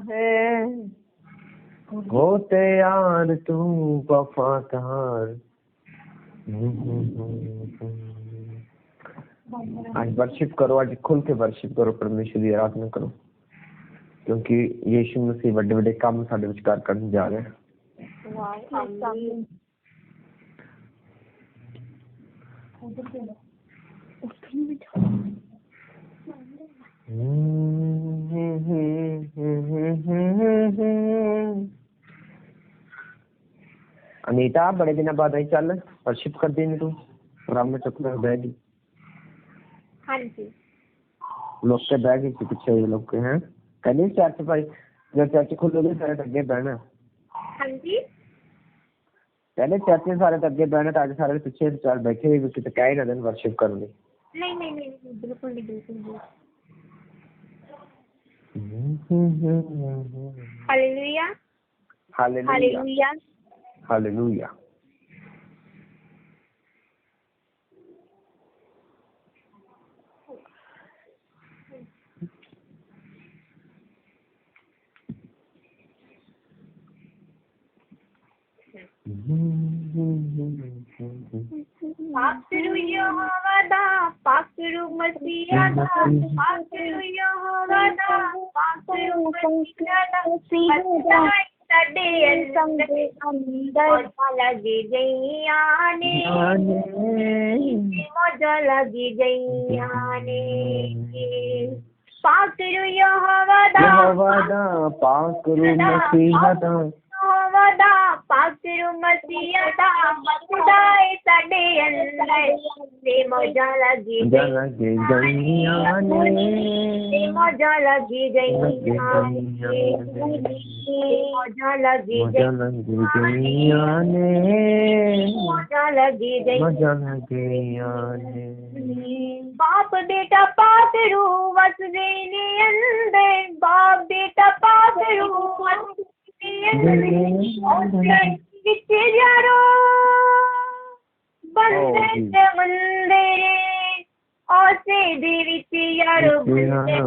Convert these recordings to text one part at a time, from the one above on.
है होते यार तू वफादार। आज वर्शिप करो, आज खुल के वर्शिप करो परमेश्वर की आराधना करो, क्योंकि यीशु मसीह बड़े बड़े काम साडे विचकार करन जा रहे हैं। अनीता बड़े दिन बाद आई, चल वर्शिप कर दी तू आराम में चुप कर बैठ गई। हाँ जी लोग के बैठ गए पीछे, ये लोग के हैं कहने चर्च भाई, जब चर्च खुलोगे सारे अगे बहना। हाँ जी पहले चर्च में सारे अगे बहना ताकि सारे पीछे चार बैठे हुए किसी कह ही ना दें वर्शिप करने। नहीं नहीं नहीं बिल्कुल नहीं बिल्कुल नहीं। Hallelujah hallelujah hallelujah. पाकरू यहोवा दा पाकरू मसीहा दा पाकरू यहोवा दा पाकरू मसीहा दा ਸਾਡੇ ਅੰਦਰ ਲੱਗੀ ਗਈਆਂ ਨੇ ਮੌਜਾਂ ਲੱਗੀ ਗਈਆਂ ਨੇ। ਪਾਕਰੂ ਯਹੋਵਾ ਦਾ ਪਾਕਰੂ ਮਸੀਹਾ ਦਾ ਯਹੋਵਾ ਦਾ ਪਾਕਰੂ ਮਸੀਹਾ ਦਾ ਖੁਦਾਏ ਸਾਡੇ ਅੰਦਰ ਤੇ ਮੌਜਾਂ ਲੱਗੀ ਗਈਆਂ ਨੇ ਮੌਜਾਂ ਲੱਗੀ ਗਈਆਂ ਨੇ ਮੌਜਾਂ ਲੱਗੀ ਗਈਆਂ ਨੇ ਮੌਜਾਂ ਲੱਗੀ ਗਈਆਂ ਨੇ। बाप बेटा पाकरू वसदे ने अंदर बाप बेटा पाकरू वसदे अंदर विच यारो बंदे ते मंदिरे ओसे दे विच यारो बंदे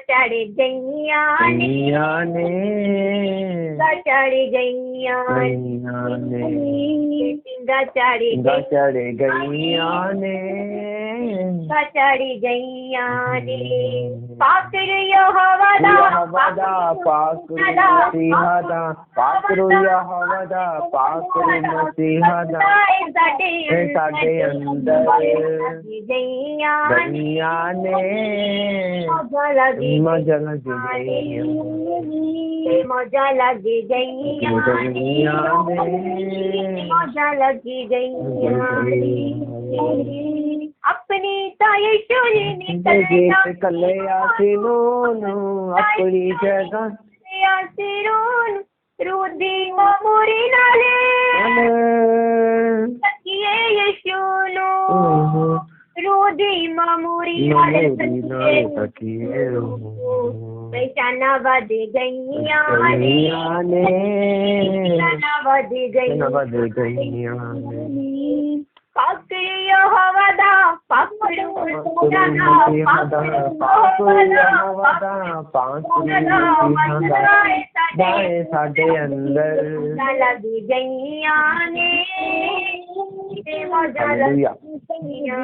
चढ़ गईयां ने चढ़ गईयां ने चढ़ गईयां ने। पाकरू यहोवा दा पाकरू मसीहा दा पाकरू यहोवा दा पाकरू मसीहा दा साडे अंदर गईयां ने मौजा लगी मौजा लगी गईयां मौजा लगी गईयां। अपनी ताई चोली निकले आसिरोन अपनी जगह आसिरोन रूदी मोरी नाले सकिए यीशु नो रूदी मामूरी नाले सकिए पहचाना बद गईयां ने बद गईयां ने। पाकरू यहोवा दा पाकरू मसीहा दा पाकरू यहोवा दा पाकरू मसीहा दा साडे अंदर लगी गईयां ने मौजा लगी गईयां।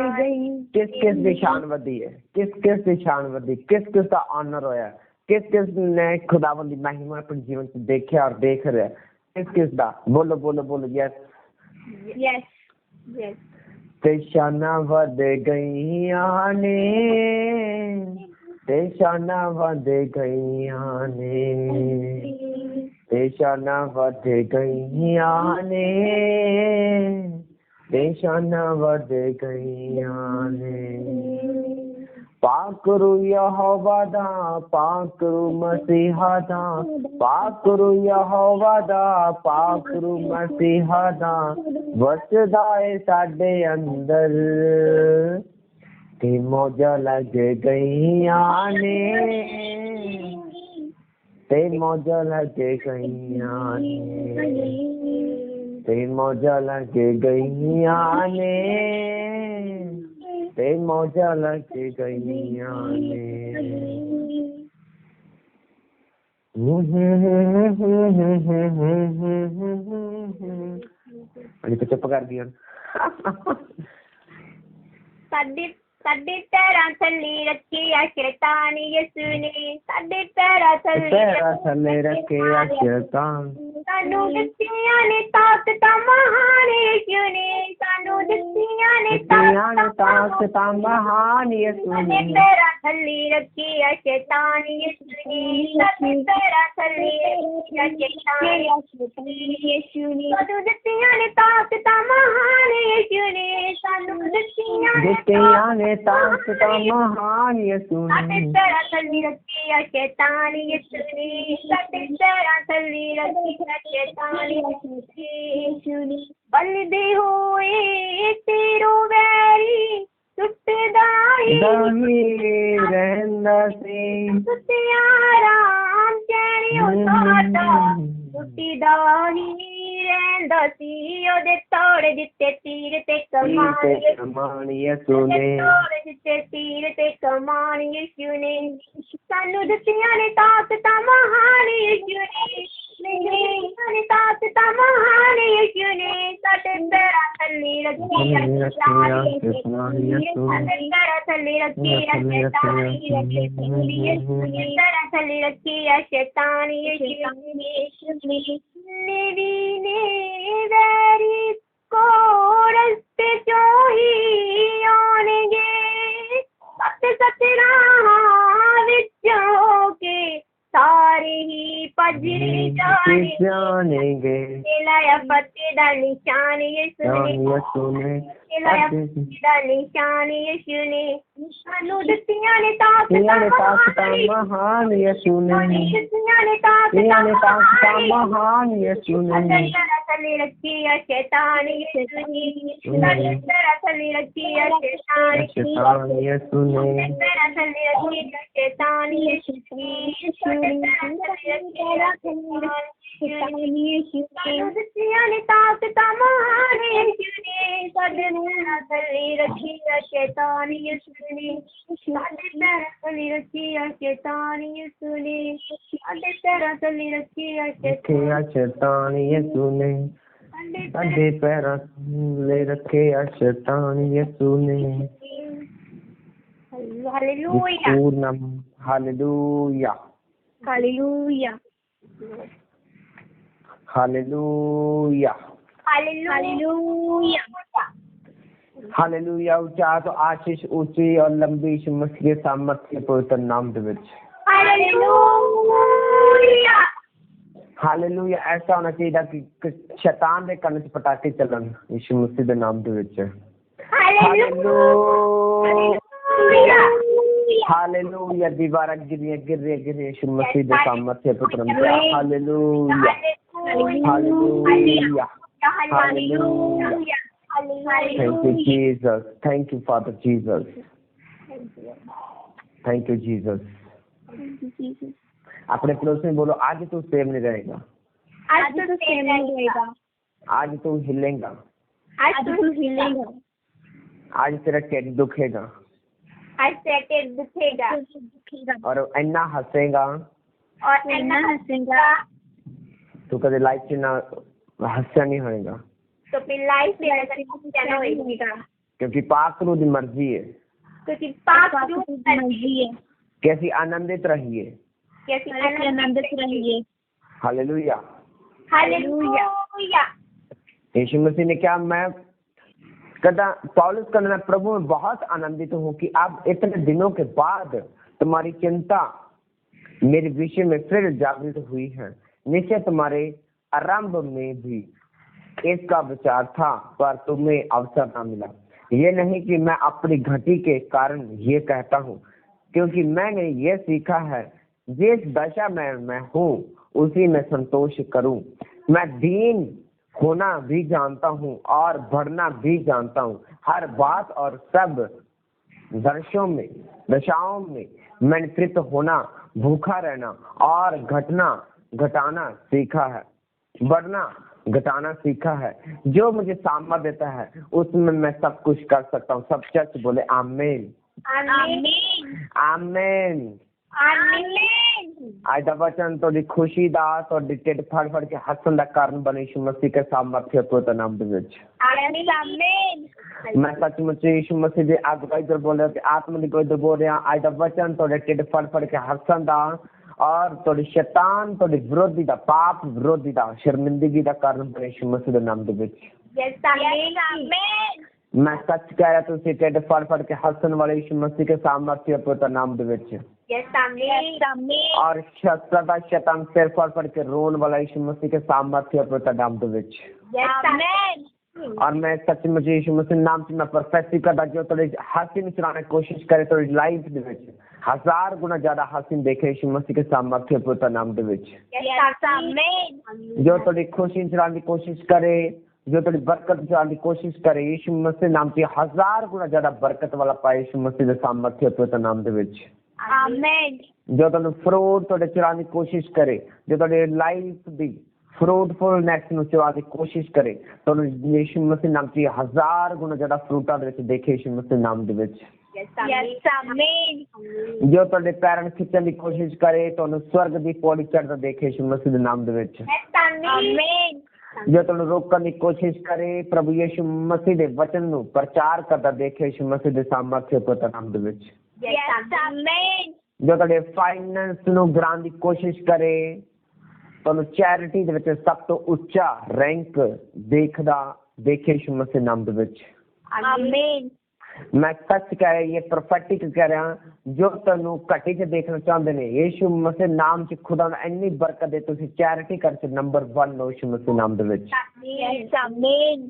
किस किस दी शान वधी है, किस किस दी शान वधी, किस किस दा ऑनर होया, किस किस ने खुदावंद दी महिमा अपने जीवन च देखिया और देख रहा है, किस किस दा बोलो बोलो बोलो। Yes yes yes. ते शाना वध गईयां ने ते शाना वध गईयां ने ते शाना वध गईयां ने ते शाना वध गईयां ने। पाकरू यहोवा दा पाकरू मसीहा दा पाकरू यहोवा दा पाकरू मसीहा दा वसदा है साडे अंदर ते मौजा लग गईयां ने ते मौजा लग गईयां ने ते मौजा लग गईयां ने ते मौजा लग गईयां ने। अभी तो चुप कर दिया। ਸਾਡੇ ਪੈਰਾਂ ਥੱਲੇ ਰੱਖਿਆ ਸ਼ੈਤਾਨ ਯਿਸੂ ਨੇ, ਸਾਡੇ ਪੈਰਾਂ ਥੱਲੇ ਰੱਖਿਆ ਸ਼ੈਤਾਨ। ਸਾਨੂੰ ਦਿੱਤੀਆਂ ਨੇ ਤਾਕਤਾਂ ਮਹਾਨ ਯਿਸੂ ਨੇ, ਸਾਨੂੰ ਦਿੱਤੀਆਂ ਨੇ ਤਾਕਤਾਂ ਮਹਾਨ ਯਿਸੂ ਸਾਡੇ ਨੇ। ਪੈਰਾਂ ਥੱਲੇ ਰੱਖਿਆ ਸ਼ੈਤਾਨ ਯਿਸੂ ਨੇ, ਸਾਡੇ ਪੈਰਾਂ ਥੱਲੇ ਰੱਖਿਆ ਸ਼ੈਤਾਨ ਯਿਸੂ ਨੇ, ਸਾਨੂੰ ਦਿੱਤੀਆਂ ਨੇ ਤਾਕਤਾਂ ਮਹਾਨ ਯਿਸੂ ਨੇ, ਸਾਨੂੰ ਦਿੱਤੀਆਂ ਨੇ ਤਾਕਤਾਂ ਮਹਾਨ ਯਿਸੂ ਸਾਡੇ ਨੇ। ਪੈਰਾਂ ਥੱਲੇ ਰੱਖਿਆ ਸ਼ੈਤਾਨ ਯਿਸੂ ਨੇ, ਸਾਡੇ ਪੈਰਾਂ ਥੱਲੇ ਰੱਖਿਆ ਸ਼ੈਤਾਨ ਯਿਸੂ ਨੇ। ਬਲਦੇ ਹੋਏ ਤੇਰੋ ਵੈਰੀ ਟੁੱਟਦਾ ਹੀ ਰਹਿੰਦਾ ਸੀ। ਸੁੱਤਿਆ ਰਾਮ ਚੈਨ ਉਤਾਰਦਾ ਟੁੱਟਦਾ ਹੀ ਰਹਿੰਦਾ ਸੀ। ਉਹਦੇ ਤੋੜ ਦਿੱਤੇ ਤੀਰ ਤੇ ਕਮਾਨ ਯਿਸੂ ਨੇ। ਤੋੜ ਦਿੱਤੇ ਤੀਰ ਤੇ ਕਮਾਨ ਯਿਸੂ ਨੇ, ਸਾਨੂੰ ਦਿੱਤੀਆਂ ਨੇ ਤਾਕਤਾਂ ਮਹਾਨ ਯਿਸੂ ਨੇ, ਤਾਕਤਾਂ ਮਹਾਨ ਯਿਸੂ ਨੇ। ਸਾਡੇ ਪੈਰਾਂ ਥੱਲੇ ਰੱਖਿਆ ਸ਼ੈਤਾਨ ਯਿਸੂ ਨੇ, ਸਾਡੇ ਪੈਰਾਂ ਥੱਲੇ ਰੱਖਿਆ ਸ਼ੈਤਾਨ ਯਿਸੂ ਨੇ, ਪੈਰਾਂ ਥੱਲੇ ਰੱਖਿਆ ਸ਼ੈਤਾਨ ਯਿਸੂ ਨੇ। ਨੇਵੀ ਨੇ ਵੈਰੀ ਕੋ ਰਸਤੇ ਚੋਂ ਹੀ ਆਉਣਗੇ, ਸੱਤ ਰਾਹਾਂ ਵਿੱਚ ਹੋ ਕੇ ਸਾਰੇ ਹੀ ਭੱਜ ਜਾਣਗੇ। ਲਾਇਆ ਫਤਿਹ ਦਾ ਨਿਸ਼ਾਨ ਯਿਸੂ ਨੇ, ਲਾਇਆ ਫਤਿਹ ਦਾ ਨਿਸ਼ਾਨ ਯਿਸੂ ਨੇ। ਸਾਨੂੰ ਦਿੱਤੀਆਂ ਨੇ ਤਾਕਤਾਂ ਮਹਾਨ ਯਿਸੂ ਨੇ। ਦਿੱਤੀਆਂ ਨੇ ਤਾਕਤਾਂ ਮਹਾਨ ਯਿਸੂ ਨੇ। ਥੱਲੇ ਰੱਖਿਆ ਸ਼ੈਤਾਨ ਯਿਸੂ ਨੇ, ਸਾਡੇ ਪੈਰਾਂ ਥੱਲੇ ਰੱਖਿਆ ਸ਼ੈਤਾਨ ਯਿਸੂ ਨੇ। ਪੈਰਾਂ ਥੱਲੇ ਰੱਖਿਆ ਸ਼ੈਤਾਨ ਯਿਸੂ ਨੇ, ਸਾਡੇ ਪੈਰਾਂ ਥੱਲੇ ਰੱਖਿਆ ਸਾਨੂੰ ਦਿੱਤੀਆਂ ਨੇ ਤਾਕਤਾਂ ਮਹਾਨ ਯਿਸੂ ਨੇ, ਸਾਡੇ ਪੈਰਾਂ ਥੱਲੇ ਰੱਖਿਆ ਸ਼ੈਤਾਨ ਯਿਸੂ ਨੇ, ਸਾਡੇ ਪੈਰਾਂ ਥੱਲੇ ਰੱਖਿਆ ਸ਼ੈਤਾਨ ਯਿਸੂ ਨੇ, ਸਾਡੇ ਪੈਰਾਂ ਥੱਲੇ ਰੱਖਿਆ ਸ਼ੈਤਾਨ ਯਿਸੂ ਨੇ। ਸਾਡੇ ਪੈਰਾਂ ਥੱਲੇ ਰੱਖਿਆ ਸ਼ੈਤਾਨ ਯਿਸੂ ਨੇ। Hallelujah hallelujah hallelujah hallelujah hallelujah hallelujah. ऊंचा तो आशीष ऊंची और लंबी मसीह के सामर्थ्य पवित्र नाम दे विच हालेलुया हालेलुया। ऐसा होना चाहिए कि शैतान दे कन्न च पटाके चलन यीशु मसीह दे नाम दे विच। Hallelujah hallelujah. दीवार गिर रही यीशु मसीह दे सामर्थ्य पवित्र नाम। Hallelujah hallelujah hallelujah. Thank you Jesus, thank you Father Jesus, thank you Jesus। अपने पड़ोस में बोलो आज तू सेम नहीं रहेगा, आज तू सेम नहीं रहेगा, आज तू हिलेगा, आज तू हिलेगा, आज तेरा टेट दुखेगा, आज तेरा टेट दुखेगा और इन्ना हंसेगा, और इन्ना हंसेगा तू कभी लाइफ से ना हंसा नहीं होएगा, तो फिर लाइफ में हंसा नहीं होएगा, क्योंकि पाक रूह की मर्जी है, क्योंकि पाक रूह की मर्जी है। कैसी आनंदित रहिए, कैसी आनंदित रहिए। Hallelujah hallelujah. यीशु मसीह ने क्या मैं पौलुस कहना मैं प्रभु में बहुत आनंदित हूँ कि अब इतने दिनों के बाद तुम्हारी चिंता मेरे विषय में फिर जागृत हुई है। निश्चय तुम्हारे आरंभ में भी इसका विचार था पर तुम्हें अवसर न मिला। ये नहीं कि मैं अपनी घटी के कारण ये कहता हूँ, क्योंकि मैंने ये सीखा है जिस दशा में मैं हूँ उसी में संतोष करूँ। मैं दीन होना भी जानता हूँ और बढ़ना भी जानता हूँ। हर बात और सब दर्शों में दशाओं में मैंने होना, भूखा रहना और घटाना सीखा है, बढ़ना घटाना सीखा है। जो मुझे सामर्थ देता है उसमें मैं सब कुछ कर सकता हूँ। सब चर्च बोले आमीन आमीन आमीन। आमीन। आज का वचन थोड़ी खुशी दा थोड़ी टिड फड़ फड़ के हसन दा कारण बने यीशु मसीह के सामर्थ्य पवित्र नाम दे विच। आमीन। मैं सचमुच यीशु मसीह दे अगुवाई इधर बोल रहा हूं, आत्मा दी कोई इधर बोल रहा हूं। आज का वचन थोड़े टिड फड़ फड़ के हसन दा और थोड़ी शैतान थोड़ी विरोधी दा पाप विरोधी दा शर्मिंदगी दा कारण बने यीशु मसीह दे नाम दे विच। आमीन। मैं सच कह रहा तुसी टिड फड़ फड़ के हसन वाले यीशु मसीह के सामर्थ्य पवित्र नाम दे विच। आमीन। और सदा शैतान सिर फड़ फड़ के रोन वाला यीशु मसीह के सामर्थ्य पवित्र नाम दे विच। आमीन। और मैं सचमुच यीशु मसीह नाम से मैं प्रोफेसी करदा जो थोड़ी हसीन चलाने की कोशिश करे थोड़ी लाइफ दे विच 1000 गुना ज्यादा हसीन देखे यीशु मसीह के सामर्थ्य पवित्र नाम दे विच। आमीन। जो थोड़ी खुशी चलाने की कोशिश करे जो थोड़ी बरकत चलाने की कोशिश करे यीशु मसीह नाम से 1000 गुना ज्यादा बरकत वाला पाए यीशु मसीह के सामर्थ्य पवित्र नाम दे विच। आमीन। जो तुहानू फ्रूट थोड़े चलाने की कोशिश करे जो थोड़े लाइफ दी फ्रूटफुलनेस ਨੂੰ ਚਲਾਉਣ ਦੀ ਕੋਸ਼ਿਸ਼ ਕਰੇ ਤੁਹਾਨੂੰ ਯੀਸ਼ੂ ਮਸੀਹ ਨਾਮ 'ਚ 1000 ਗੁਣਾ ਜ਼ਿਆਦਾ ਫਰੂਟਾਂ ਦੇ ਵਿੱਚ ਦੇਖੇ ਯੀਸ਼ੂ ਮਸੀਹ ਨਾਮ ਦੇ ਵਿੱਚ। आमीन। ਜੋ ਤੁਹਾਡੇ ਪੈਰਾਂ ਨੂੰ ਖਿੱਚਣ ਦੀ ਕੋਸ਼ਿਸ਼ ਕਰੇ ਤੁਹਾਨੂੰ ਸਵਰਗ ਦੀ ਪੌੜੀ ਚੜ੍ਹਦਾ ਦੇਖੇ ਯੀਸ਼ੂ ਮਸੀਹ ਦੇ ਨਾਮ ਦੇ ਵਿੱਚ। आमीन। ਜੋ ਤੁਹਾਨੂੰ ਰੋਕਣ ਦੀ ਕੋਸ਼ਿਸ਼ ਕਰੇ ਪ੍ਰਭੂ ਯੀਸ਼ੂ ਮਸੀਹ ਦੇ ਵਚਨ ਨੂੰ ਪ੍ਰਚਾਰ ਕਰਦਾ ਦੇਖੇ ਯੀਸ਼ੂ ਮਸੀਹ ਦੇ ਸਾਮਰਥ्य ਪਵਿੱਤਰ ਨਾਮ ਦੇ ਵਿੱਚ। आमीन। ਜੋ ਤੁਹਾਡੇ ਫਾਈਨੈਂਸ ਨੂੰ ਗਿਰਾਉਣ ਦੀ ਕੋਸ਼ਿਸ਼ ਕਰੇ ਤੁਹਾਨੂੰ ਚੈਰਿਟੀ ਦੇ ਵਿੱਚ ਸਭ ਤੋਂ ਉੱਚਾ ਰੈਂਕ ਦੇਖਦਾ ਦੇਖੇ ਯੀਸ਼ੂ ਮਸੀਹ ਨਾਮ ਦੇ ਵਿੱਚ। आमीन। मैं सच कह रहा ये प्रोफेटिक कह रहा जो तेनू घटी च देखना चाहते ने यीशु मसीह नाम च खुदा ने इन्नी बरकत दे तुसी चैरिटी कर च नंबर 1 हो यीशु मसीह नाम दे विच। आमीन।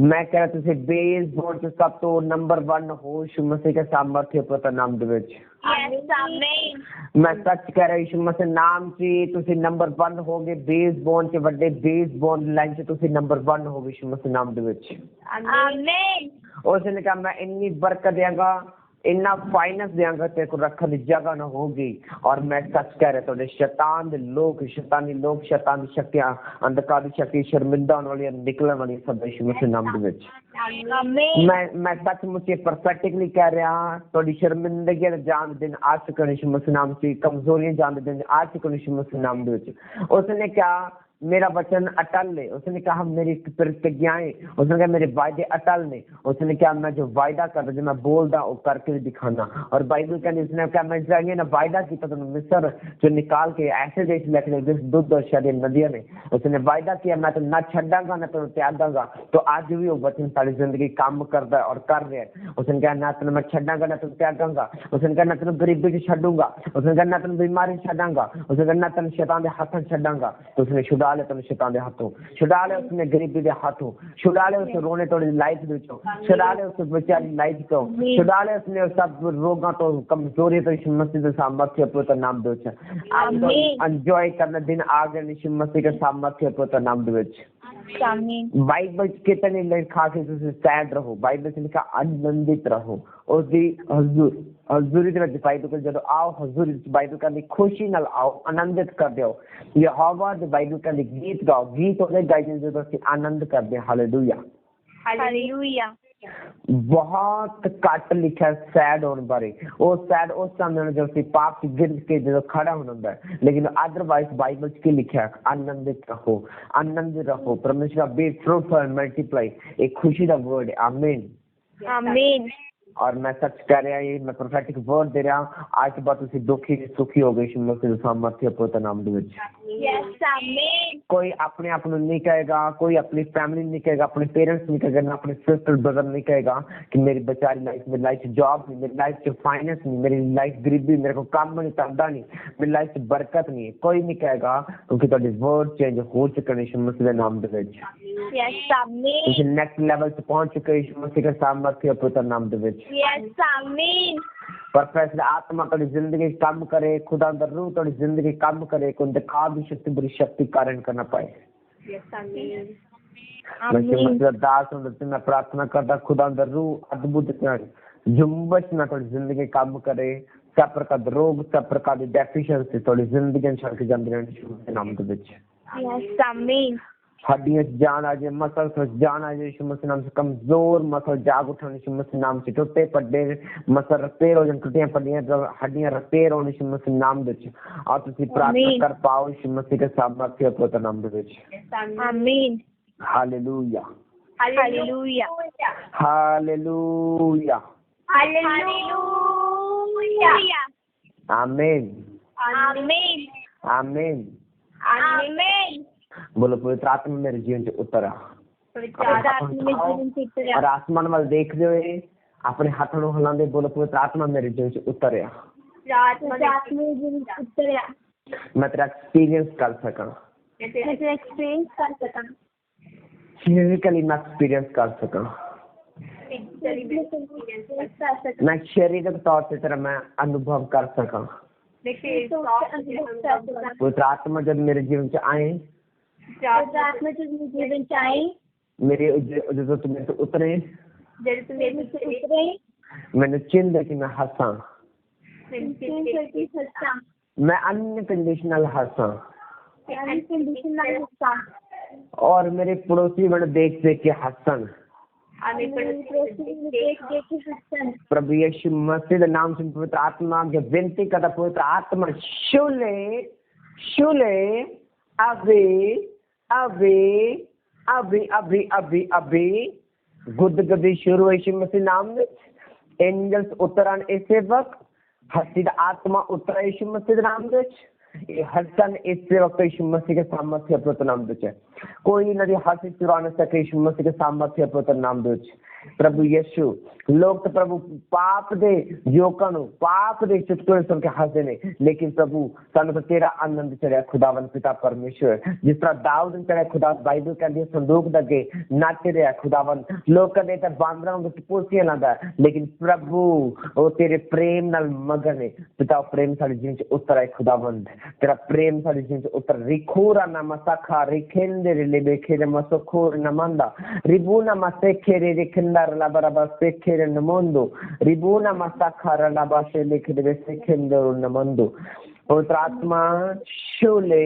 मैं कह रहा तुसी बेस बोर्ड च सब तो नंबर 1 हो यीशु मसीह के सामर्थ्य पवित्र नाम दे विच। आमीन। मैं सच कह रहा यीशु मसीह नाम च तुसी नंबर 1 होगे बेस बोर्ड च वड्डे बेस बोर्ड लाइन च तुसी नंबर 1 हो यीशु मसीह नाम दे विच। आमीन। उसने कहा मैं इन्नी बरकत देंगा इन्ना फाइनेंस देंगा तेरे को रखने की जगह न होगी। और मैं सच कह रहा थोड़े शैतान दे लोग शैतानी लोग शैतान दी शक्तियां अंधकार दी शक्ति शर्मिंदा होने वाली निकलने वाली सब यीशु मसीह नाम दे विच। मैं सचमुच प्रोफेटिकली कह रहा थोड़ी शर्मिंदगी दे जान दे दिन आ चुके यीशु मसीह नाम से कमजोरियां जान दे दिन आ चुके यीशु मसीह नाम दे विच। उसने क्या मेरा वचन अटल है उसने कहा मेरी प्रतिज्ञाएं उसने कहा मेरे वायदे अटल ने उसने कहा मैं जो वायदा करता जो मैं बोलता वो करके भी दिखाना। और बाइबल कहती उसने कहा मैं इसराइलियों ने वायदा किया तो मिस्र जो निकाल के ऐसे देश लेके जिस दूध और शहद नदियां ने उसने वायदा किया मैं तो ना छड़ांगा ना तो त्यागांगा। तो आज भी वो वचन सारी जिंदगी काम करता है और कर रहा है। उसने कहा ना तो मैं छड़ांगा ना तो त्यागांगा उसने कहा ना तो गरीबी से छड़ूंगा उसने कहा ना तो बीमारी छड़ांगा उसने कहा ना तो शैतान के हाथों छड़ांगा। तो उसने छुड़ा ले तुम शैतान के हाथों छुड़ा ले उसने गरीबी के हाथों छुड़ा ले उसे रोने तोड़ी लाइफ विचों छुड़ा ले उसे बेचारी लाइफ तो छुड़ा ले उसने सब रोगों तो कमजोरी तो यीशु मसीह के सामर्थ्य पवित्र नाम दे विच। एंजॉय करने दिन आ गए यीशु मसीह के सामर्थ्य पवित्र नाम दे विच। बाइबल कितने लिखा कि तुम सैड रहो बाइबल से लिखा आनंदित रहो उसकी हजूरी दे बाइबल जब आओ हजूरी बाइबल का खुशी नाल आओ आनंदित कर दो यहोवा दे बाइबल का गीत गाओ गीत होने गाइजें जो ਅਸੀਂ आनंद करते हैं। Hallelujah hallelujah. बहुत घट लिखा सैड होने बारे वो सैड उस समय जब से पाप से गिर के जो खड़ा होना है। लेकिन अदरवाइज बाइबल की लिखा आनंदित रहो परमेश्वर बी फ्रूटफुल एंड मल्टीप्लाई एक खुशी का वर्ड है। आमीन आमीन। और मैं सच कह रहा ये मैं प्रोफेटिक वर्ड दे रहा हूं आज के बाद तुसी दुखी सुखी हो गए यीशु मसीह के सामर्थ्य पवित्र नाम दे विच। आमीन। कोई अपने आप को नहीं कहेगा कोई अपनी फैमिली नहीं कहेगा अपने पेरेंट्स नहीं कहेगा ना अपने सिस्टर ब्रदर नहीं कहेगा कि मेरी बेचारी लाइफ मेरी लाइफ जॉब नहीं मेरी लाइफ से फाइनेंस नहीं मेरी लाइफ गरीबी मेरे को काम नहीं चलता नहीं मेरी लाइफ से बरकत नहीं कोई नहीं कहेगा क्योंकि तुहाडे वर्ड चेंज हो चुके यीशु मसीह के नाम दे विच। आमीन। नेक्स्ट लेवल से पहुंच चुके यीशु मसीह के सामर्थ्य पवित्र नाम दे विच। आमीन। परफेक्ट आत्मा थोड़ी जिंदगी काम करे खुदा अंदर रूह थोड़ी जिंदगी काम करे कोई दिखा भी शक्ति बुरी शक्ति कारण करना पाए। दास मैं प्रार्थना करता खुदा अंदर रूह अद्भुत जुम्बश में थोड़ी जिंदगी काम करे सब प्रकार रोग सब प्रकार की डेफिशिएंसी थोड़ी जिंदगी छड़ के जाती रहनी नाम दे विच। आमीन। हड्डियों से जान आ जाए, मसल से जान आ जाए यीशु मसीह नाम से। कमजोर मसल जाग उठन यीशु मसीह नाम से। टूटे पड्डे मसल रिपेयर हो जाए, टूटियां पड्डियां हड्डियां रिपेयर हो यीशु मसीह नाम दे विच। और तुसी प्रार्थना कर पाओ यीशु मसीह के सामर्थ्य पवित्र नाम दे विच। आमीन। Hallelujah hallelujah hallelujah hallelujah. आमीन आमीन आमीन। आमीन। बोलो पवित्र आत्मा मेरे जीवन से उतरा और आसमान वाल देख रहे हुए अपने हाथों को हिलाते बोलो पवित्र आत्मा मेरे जीवन से उतरिया। मैं तेरा एक्सपीरियंस कर सका, फिजिकली मैं एक्सपीरियंस कर सका, मैं शारीरिक तौर से तेरा मैं अनुभव कर सका। पवित्र आत्मा जब मेरे जीवन से आए, मेरे जो तुम्हें से उतरे, मैंने चिन्ह कि मैं हंसा, मैं अनकंडीशनल हंसा और मेरे पड़ोसी मैंने देख देख के हंसन। प्रभु यीशु मसीह के नाम से पवित्र आत्मा के विनती करता, पवित्र आत्मा शूले शूले अभी अभी अभी अभी अभी अभी गुदगदी शुरू यीशु मसीह नाम में। एंजल्स उतरन इसे वक्त, हसीद आत्मा उतरा यीशु मसीह नाम में। हसन इसे वक्त यीशु मसीह के सामर्थ्य पवित्र नाम दे। कोई नदी हंसी चुरा न सके यीशु मसीह के सामर्थ्य पवित्र नाम दे। प्रभु यीशु लोग तो प्रभु पाप दे जोकन पाप दे चुटकुले सुन के हंसते ने, लेकिन प्रभु सानू तो तेरा आनंद चढ़िया खुदावन पिता परमेश्वर। जिस तरह दाऊद चढ़िया खुदा बाइबल कहती है संदूक दगे नाच रहा खुदावन। लोग कहते थे बांदरा पोसियां लादा, लेकिन प्रभु वो तेरे प्रेम नाल मगन है। पिता प्रेम सारे जीवन से उतर है खुदावन, तेरा प्रेम सारे जीवन से उतर। रिखोरा ना मसाखा रिखेंदे रे बेखे मसोखोर नमंदा रिबूना मसेखे रे रिखेंदा रलाबराबा सेखे नमोंदो रिबूना मसाखा रलाबा से लिखे दे सेखेंदो नमोंदो। पवित्र आत्मा शूले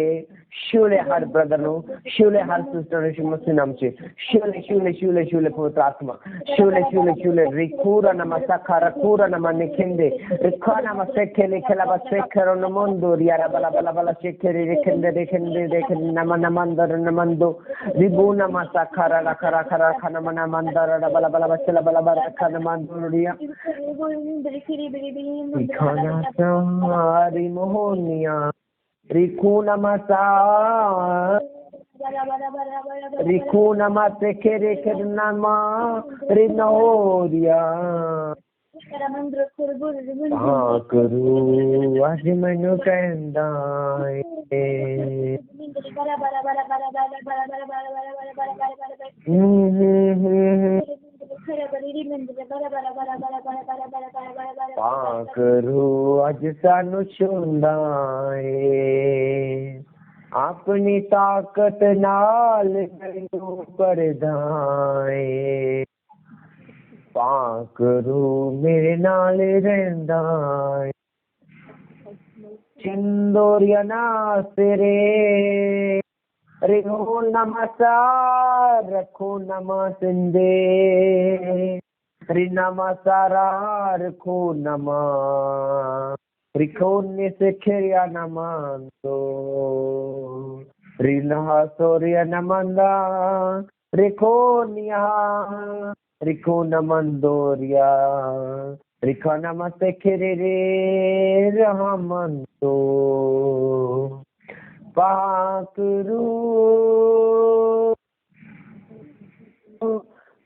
शूले हर ब्रदर नो, शूले हर सिस्टर यीशु मसीह नाम से। शूले शूले शूले शूले पवित्र आत्मा शूले शूले शूले रिखूरा नम सखा रखूरा नम निखिंदे रिखा नम सेखे लिखला बस सेखे नमोंदो रियारा बला बला बला सेखे रिखिंदे रिखिंदे रिखिंदे नम नमंदर नमंदो रिबू नम सखा रा खरा खरा खना मन मंदर बला बला बचला बला बला खना मंदो रिया खाना सारी मोहनिया रिखूना मसा रिखूना मसे खेरे खेरनामा रिनोरिया करू आज मनु कहंदा करू अज सानू छुंदा अपनी ताकत नाल मैनू करदाए। करू मेरे नाल रहिंदा चिंदोरिया ना तेरे रिहो नमसा रखो नमा सिंदे रिनमा सारा रखो नमा रिखोने से खेरिया नमंदो रिनहा सोरिया नमंदा रिखोनिया रिखो नमंदोरिया रिखा नमस्ते खेरे रे रहमंदो पाकरू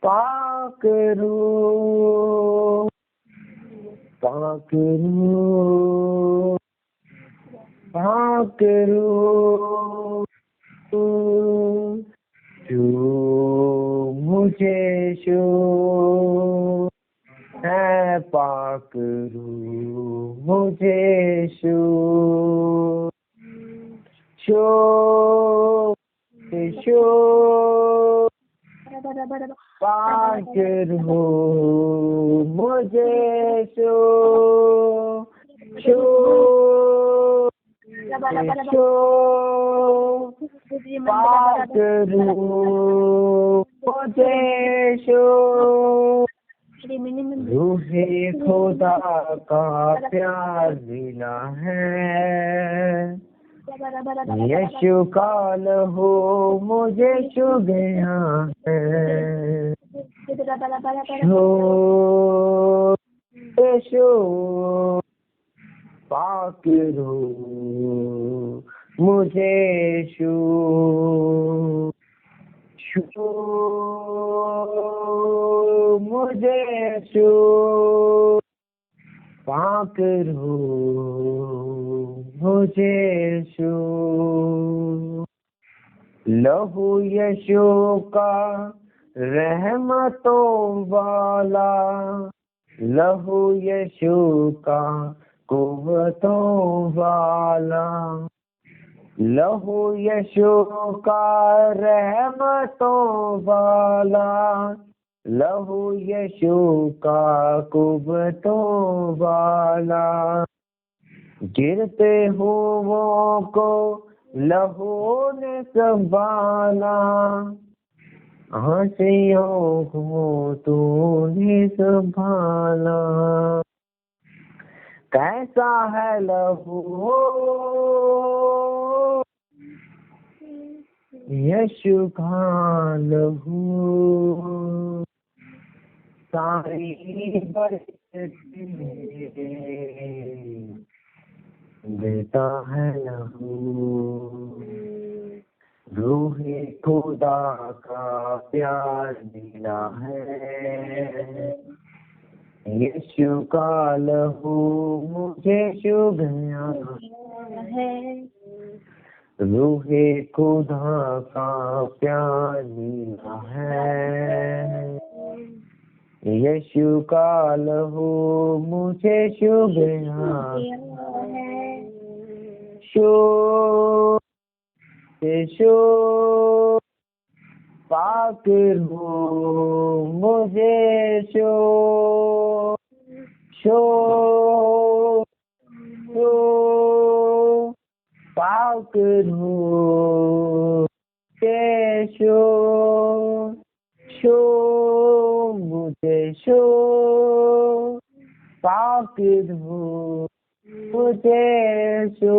पाकरू पाकरू पाकरू तू मुझे शो है पाकरू मुझे शो शो शो पाकरू मुझे शो शो शो पाक रूह मुझे यीशु, रूहे खुदा का प्यार मिला है, यीशु का लहू मुझे छू गया है, यीशु पाक रूह मुझे यीशु, मुझे यीशु पाक रूह मुझे यीशु, लहू यीशु का रहमतों वाला, लहू यीशु का कुव्वतों वाला, लहू यीशु का रहमतों वाला, लहू यीशु का कुव्वतों वाला, गिरते हुओं को लहू ने संभाला, आंसियों को तूने संभाला, कैसा है लहू यीशु का लहू, सारी बरकतें देता है लहू, रूहे खुदा का प्यार मिला है, यीशु का लहू मुझे छू गया है, रूहे खुदा का प्यार मिला है, यीशु का लहू मुझे छू गया है, यीशु पाक रूह मुझे यीशु, पाक रूह यीशु, मुझे यीशु पाक रूह मुझे यीशु,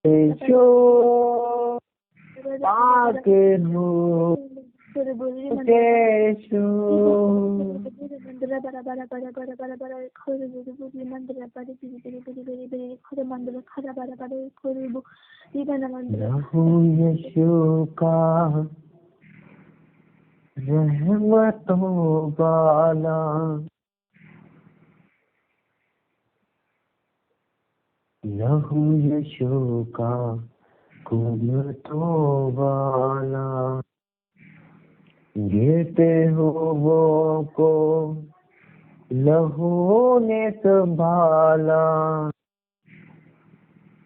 यीशु पाक रूह मुझे यीशु, लहू यीशु का रहमतों वाला, लहू यीशु का कुव्वतों वाला, गिरते हुओं को लहू ने संभाला,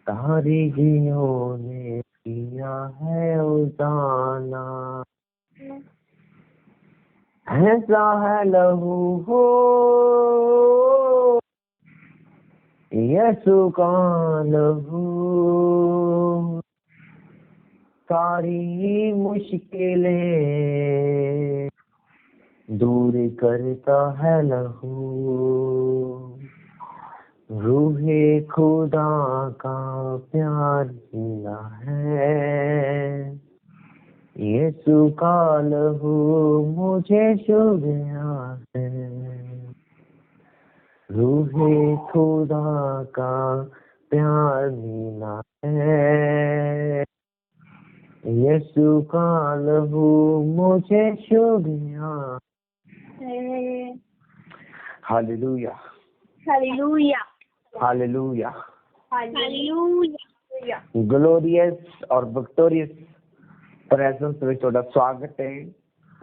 तारीखियों ने किया है उजाला, ऐसा है लहू हो यीशु का लहू, सारी मुश्किलें दूर करता है लहू, रूहे खुदा का प्यार मिला है, यीशु का लहू मुझे छू गया है, रूहे खुदा का प्यार मिला है, यीशु का लहू मुझे छू गया है। Hallelujah hallelujah hallelujah. Hallelujah. Glorious और विक्टोरियस प्रेजेंस ਵਿੱਚ ਤੁਹਾਡਾ ਸਵਾਗਤ ਹੈ।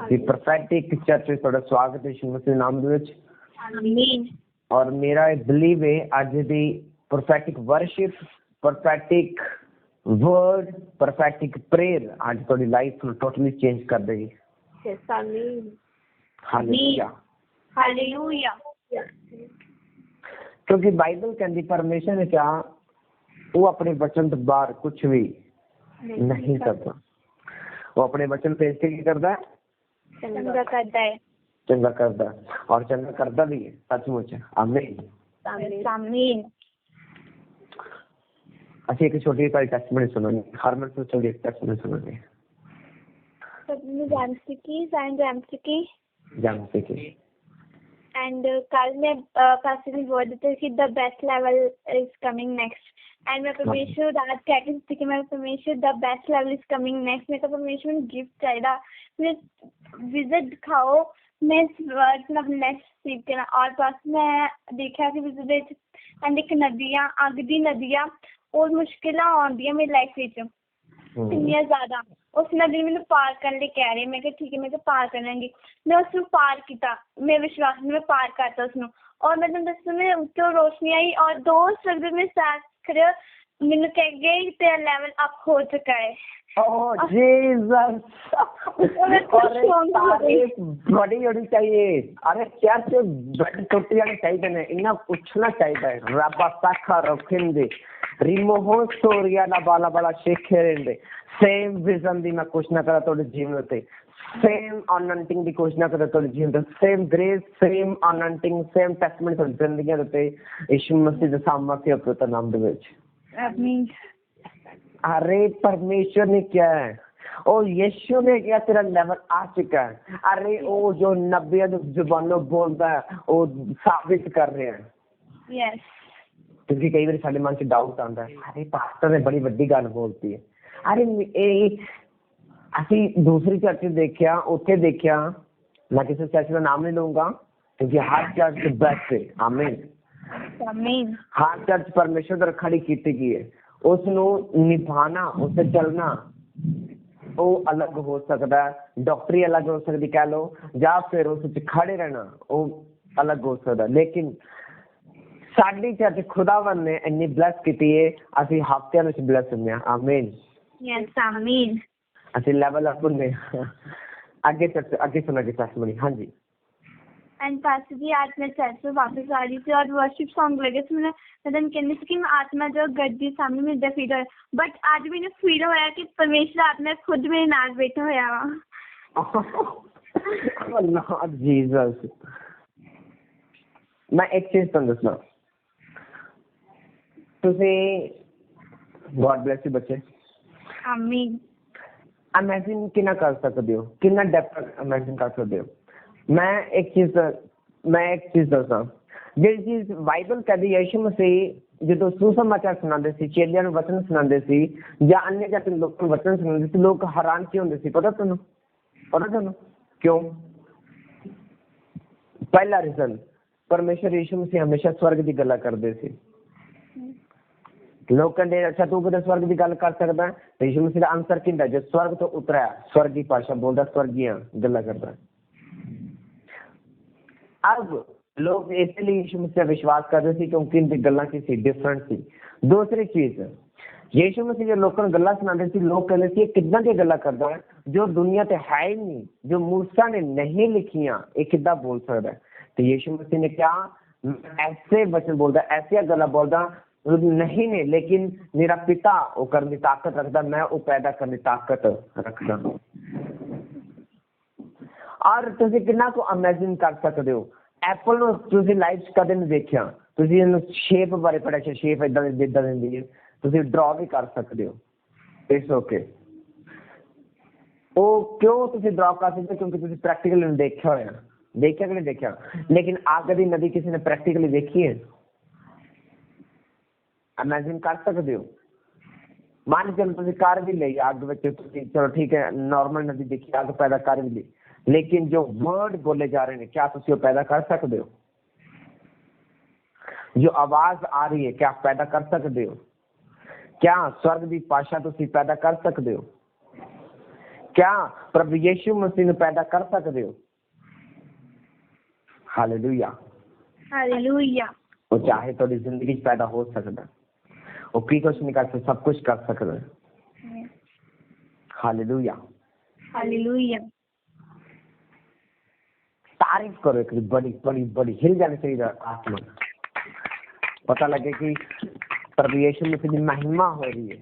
ਦੀ ਪ੍ਰੋਫੈਟਿਕ ਚਰਚ ਵਿੱਚ ਤੁਹਾਡਾ ਸਵਾਗਤ ਹੈ ਯਿਸੂ ਮਸੀਹ ਨਾਮ ਦੇ ਵਿੱਚ। ਆਮੀਨ। ਔਰ ਮੇਰਾ ਬਿਲੀਵ ਹੈ ਅੱਜ ਦੀ ਪ੍ਰੋਫੈਟਿਕ ਵਰਸ਼ਿਪ, ਪ੍ਰੋਫੈਟਿਕ ਵਰਡ, ਪ੍ਰੋਫੈਟਿਕ ਪ੍ਰੇਅਰ ਅੱਜ ਤੁਹਾਡੀ ਲਾਈਫ ਨੂੰ ਟੋਟਲੀ ਚੇਂਜ ਕਰ ਦੇਗੀ। ਯੈਸ ਆਮੀਨ। Hallelujah hallelujah. ਕਿਉਂਕਿ ਬਾਈਬਲ ਕਹਿੰਦੀ ਪਰਮੇਸ਼ਰ ਨੇ ਕਿਹਾ वो अपने वचन तो बाहर कुछ भी नहीं करता। वो अपने वचन पेश के की करता है, चंगा करता है, चंगा करता है और चंगा करता भी है सचमुच। आमीन आमीन। ਅਸੀਂ ਇੱਕ ਛੋਟੀ ਜਿਹੀ ਟੈਸਟਮਨੀ ਸੁਣਾਂਗੇ। ਹਰਮਨ ਤੋਂ ਚਲੋ ਇੱਕ ਟੈਸਟਮਨੀ ਸੁਣਾਂਗੇ। सबने जानती की and कल मैं पास में बोल देते कि the best level is coming next and मैं परमेश्वर रात कहती थी कि मैं परमेश्वर the best level is coming next। मैं तो परमेश्वर में गिफ्ट चाहिए, मैं विजिट दिखाओ, मैं वर्ड में नेक्स्ट सीख करना। और पास मैं देखा कि विजिट एंड एक नदियाँ अग दी नदियाँ और मुश्किलां आउंदियां मेरी लाइफ विच इतनी ज्यादा। उस नदी मैंने पार करने लिए कह रही, मैं ठीक है मैं पार कर लेंगी। मैं उसको पार किया, मेरे विश्वास में मैं पार करता उसको। और मैं तुम दस में उत्तों रोशनी आई और 2 शब्द में साथ खड़े मैंने कह गए तेरा लेवल अप हो चुका है। ओह जीसस, बड़ी होनी चाहिए। अरे चर्च बड़ी टुट जानी चाहिए ने, इन्ना उछलना चाहिए। रब्बा साखा रखिंदे रिमोहो सोरिया ना बाला बाला शेखे रेंदे। सेम विजन दी मैं कुछ ना करा तोड़े जीवन ते, सेम अनंटिंग दी कुछ ना करा तोड़े जीवन ते, same grace, same anointing, same testament तोड़े जिंदगी ते यीशु मसीह दे सामर्थ्य प्रभु नाम दे विच। आमीन। अरे परमेश्वर ने क्या है, और यीशु ने क्या तेरा लेवल आ चुका है। अरे वो जो नबिया जुबानों बोलता है वो साबित कर रहे हैं। यस, क्योंकि कई बार साडे मन च डाउट आता है, अरे पास्टर ने बड़ी वड्डी गल बोलती है। अरे ਅਸੀਂ दूसरी चर्च देखा, उत्थे देखा, मैं किसी चर्च का नाम नहीं लूंगा क्योंकि हर चर्च बेस्ट है। आमीन आमीन। हर चर्च परमेश्वर द्वारा खड़ी की गई है। उसनू निभाना, उससे चलना वो अलग हो सकता है, डॉक्टरी अलग हो सकती कह लो, या फिर उस खड़े रहना वो अलग हो सकता। लेकिन साडी चर्च खुदावन ने इन्नी ब्लैस की है, ਅਸੀਂ ਹਫ਼ਤਿਆਂ ਵਿੱਚ ब्लैस ਹੁੰਦੇ ਹਾਂ। आमीन यस आमीन। ਅਸੀਂ ਲੈਵਲ ਅਪ ਹੁੰਦੇ ਹਾਂ। आगे सुना के टेस्टमनी। हाँ जी। एंड पास्टर जी आज मैं चर्च में वापस आ रही थी और वर्शिप सॉन्ग लगे थे। मैंने कहने से कि मैं आत्मा जो गड्डी सामने मेरे फील होया, बट आज मैंने फील होया कि परमेश्वर आत्मा खुद मेरे नाल बैठा होया वा। जीसस, मैं एक चीज तुहानू दसना, तुसी गॉड ब्लेस यू बच्चे। आमीन। इमेजिन कितना कर सकते हो, कितना डेप्थ इमेजिन कर सकते हो। मैं एक चीज दसा, जी चीज बाइबल कहती यीशु मसीह जो सुसमाचार सुनाते सी, चेलियां नूं वचन सुनाते सी या अन्य जाति लोगों नूं वचन सुनाते सी, लोग हैरान क्यों होंदे सी? पता तुहानूं क्यों? पहला रीजन, परमेश्वर यीशु मसीह हमेशा स्वर्ग की गल्लां करते सी। लोग कहते अच्छा तू कदे स्वर्ग की गल कर सकता है? तो यीशु मसीह का आंसर किंदा जो स्वर्ग तो उतरा, स्वर्गी भाषा बोलता, स्वर्गीय गल्लां करता। अब लोग इसलिए यीशु मसीह विश्वास करते थे क्योंकि इनकी गल्लां की सी डिफरेंट सी। दूसरी चीज, यीशु मसीह जो लोगों को गल्लां सुनाते थे, लोग कहते थे कितना की गल्लां करता है जो दुनिया ते है ही नहीं, जो मूसा ने नहीं लिखियां, ये कितना बोल सकता है? तो यीशु मसीह ने क्या ऐसे वचन बोलता, ऐसी गल्लां बोलता नहीं, लेकिन मेरा पिता वो करने ताकत रखता, मैं वो पैदा करने ताकत रखता। और तुसी कितना को इमेजिन कर सकते हो, एप्पल ਨੂੰ ਤੁਸੀਂ ਲਾਈਵ ਕਦੇ ਨਹੀਂ ਦੇਖਿਆ, ਤੁਸੀਂ ਇਹਨੂੰ ਸ਼ੇਪ ਬਾਰੇ ਪੜ੍ਹਿਆ, ਸ਼ੇਪ ਇਦਾਂ ਦਿੰਦੀ ਹੈ, ਤੁਸੀਂ ਡਰਾ ਵੀ ਕਰ ਸਕਦੇ ਹੋ। It's okay. ਉਹ ਕਿਉਂ ਤੁਸੀਂ ਡਰਾ ਕਰ ਸਕਦੇ? ਕਿਉਂਕਿ ਤੁਸੀਂ ਪ੍ਰੈਕਟੀਕਲੀ ਨੂੰ ਦੇਖਿਆ ਹੋਇਆ। ਦੇਖਿਆ ਕਿ ਨਹੀਂ ਦੇਖਿਆ? ਲੇਕਿਨ ਅੱਗ ਦੀ ਨਦੀ ਕਿਸੇ ਨੇ ਪ੍ਰੈਕਟੀਕਲੀ ਦੇਖੀ ਹੈ? इमेजिन कर सकते हो? मान चलो तुम कार भी ली अग में, चलो ठीक है नॉर्मल नदी देखी, अग पैदा कर भी ली, लेकिन जो वर्ड बोले जा रहे हैं क्या तुम पैदा कर सकते हो? जो आवाज आ रही है क्या आप पैदा कर सकते हो? क्या स्वर्ग की भाषा तुम पैदा कर सकते हो? क्या प्रभु यीशु मसीह ने पैदा कर सकते हो? Hallelujah hallelujah. वो चाहे थोड़ी जिंदगी पैदा हो सकता, वो की कुछ नहीं कर सकता, सब कुछ कर सकता है। Hallelujah hallelujah. तारीफ करो एक बड़ी बड़ी बड़ी, हिल जाने चाहिए आत्मा, पता लगे कि प्रभु यीशु मसीह की महिमा हो रही है।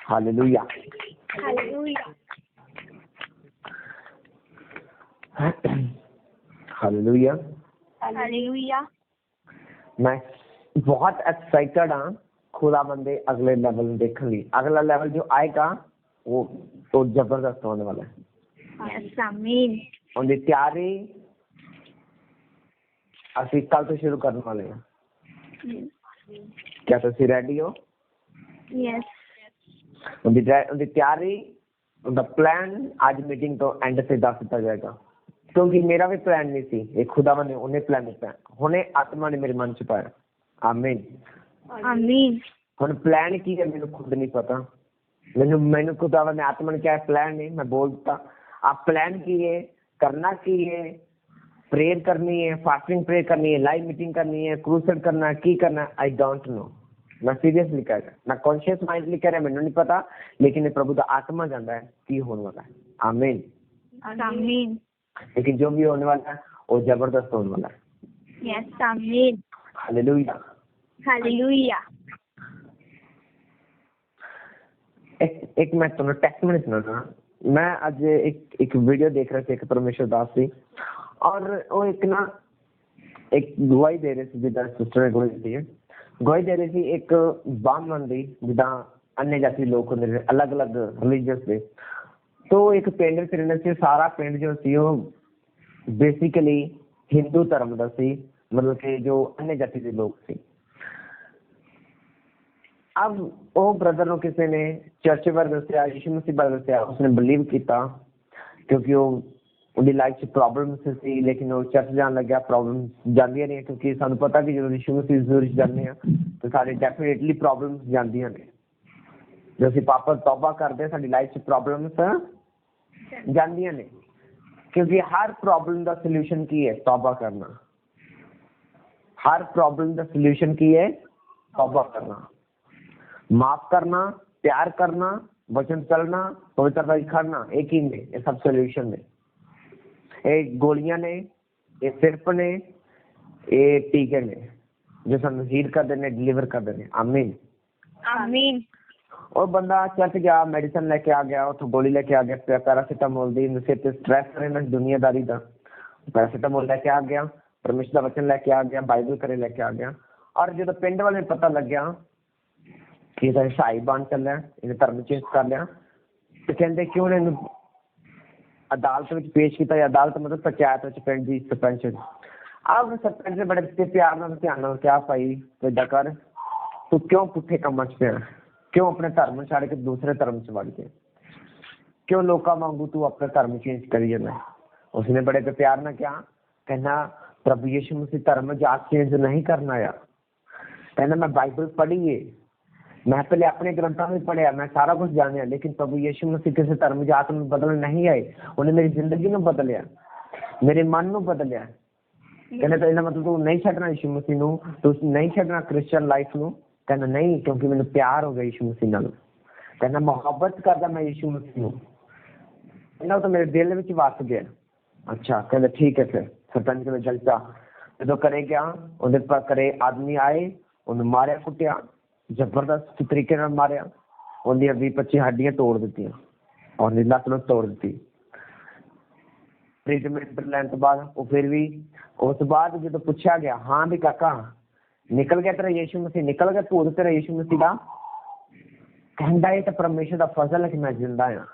Hallelujah hallelujah hallelujah. हालेलुया। मैं बहुत एक्साइटेड हाँ खुदावंद दे अगले लेवल में देखने लिए। अगला लेवल जो आएगा वो तो जबरदस्त होने वाला है। यस आमीन। उनकी तैयारी ਅਸੀਂ ਕੱਲ ਤੋਂ ਸ਼ੁਰੂ ਕਰਨ ਵਾਲੇ ਹਾਂ। क्या ਤੁਸੀਂ रेडी हो? यस। उनकी तैयारी उनका प्लान आज मीटिंग तो एंड से दस दिता जाएगा, क्योंकि मेरा भी प्लान नहीं सी, एक खुदावन ने उन्हें प्लान दिता, हुणे आत्मा ने मेरे मन च पाया। आमीन आमीन। हुण प्लान की है मैंने खुद नहीं पता, मैंने खुदावन ने आत्मा ने क्या प्लान नहीं मैं बोलता। आप प्लान की है, करना की है, प्रेयर करनी है, फास्टिंग प्रेयर करनी है, लाइव मीटिंग करनी है, क्रूसेड करना है, की करना है, आई डोंट नो। मैं सीरियसली कह रहा, मैं कॉन्शियस माइंडली कह रहा, मैंने नहीं पता, लेकिन ये प्रभु का आत्मा जानता है की होने वाला है। आमीन आमीन। लेकिन जो भी होने वाला है वो जबरदस्त होने वाला है। यस आमीन। Hallelujah hallelujah. एक मैं तुम्हें टेस्टमनी सुनाना। मैं आज एक वीडियो देख रहा था, एक परमेश्वर दास जी, और वो एक गवाही दे रहे थे, जिदा सिस्टर ने गवाही दे रही थी एक ब्राह्मण दी, जिदा अन्य जाति लोग होंगे ने, अलग अलग रिलीजियस दे। तो एक पिंड च रहने से सारा पिंड जो सी वो बेसिकली हिंदू धर्म का सी, मतलब कि जो अन्य जाति के लोग सी। अब वो ब्रदर को किसी ने चर्च बारे दसिया, यीशु मसीह बारे दसिया, उसने बिलीव किया, क्योंकि वो उनकी लाइफ से प्रॉब्लम्स सी, लेकिन वो चर्च जान लग गया, प्रॉब्लम जाती नहीं, क्योंकि सानू पता कि जो यीशु मसीह जरूर जाते हैं तो सारे डेफिनेटली प्रॉब्लम्स जाती ने। जो असीं पापा तौबा करते हैं साडी लाइफ से प्रॉब्लम्स जाती ने, क्योंकि हर प्रॉब्लम का सोल्यूशन की है तौबा करना। हर प्रॉब्लम का सोल्यूशन की है तौबा करना, माफ करना, प्यार करना, वचन चलना, पवित्रता करना, एक ही ने, ये सब सोल्यूशन ने। ये गोलियां ने, ये सिरप ने, ये टीके ने जो सानू हील करते हैं, डिलीवर करते हैं। आमीन आमीन। और बंदा चर्च गया, मेडिसिन लेके आ गया, उतो गोली लेके आ गया, पैरासीटामोल दी, सिर ते स्ट्रेस रहना दुनियादारी का, पैरासीटामोल लेके आ गया, परमेश्वर का वचन लेके आ गया, बाइबल करे लेके आ गया। और जो पिंड वाले पता लग गया कि ईसाई बन चलिया, इन्हें धर्म चेंज कर लिया, तो कहते क्यों ने अदालत में पेश किया, अदालत मतलब पंचायत पिंड की सरपंच। अब सरपंच ने बड़े प्यार नाल ध्यान नाल कहा, भाई इदा कर, तू क्यों पुठे कामां च पिया, क्यों अपने धर्म छड़ के दूसरे धर्म च वड़ गया, क्यों लोकां वांगू तू अपना धर्म चेंज करी जाना। उसने बड़े प्यार नाल कहा, कहना प्रभु यीशु मसीह धर्म जात चेंज नहीं करना यार, कहना मैं बाइबल पढ़ी है, मैं पहले अपने ग्रंथों में पढ़िया, मैं सारा कुछ जानिया, लेकिन प्रभु यीशु मसीह किसी धर्म जात में बदलने नहीं आए, उन्हें मेरी जिंदगी में बदलिया, मेरे मन में बदलिया। कहना तो इसका मतलब तू नहीं छड्डना यीशु मसीह नूं, तू नहीं छड्डना क्रिश्चियन लाइफ नूं। कहना नहीं, क्योंकि मैंने प्यार हो गया यीशु मसीह नाल, कहना मोहब्बत करदा मैं यीशु मसीह नूं, कहना तो मेरे दिल में वस गया। अच्छा कहना ठीक है, फिर सरपंच ने जलचा जो करे गया, उन्हें पर करे आदमी आए, उन्हें मारिया कुटिया, जबरदस्त तरीके नाल मारिया, उन्हें 20-25 हड्डियां तोड़ दी और लत्त नूं तोड़ दी। ट्रीटमेंट लैन तो बाद वो फिर भी उस बाद जो पूछा गया, हाँ भी काका निकल गया तेरा यीशु मसीह, निकल गया भूत तेरा यीशु मसीह का, कहता ये तो परमेश्वर का फजल है कि मैं जिंदा हाँ,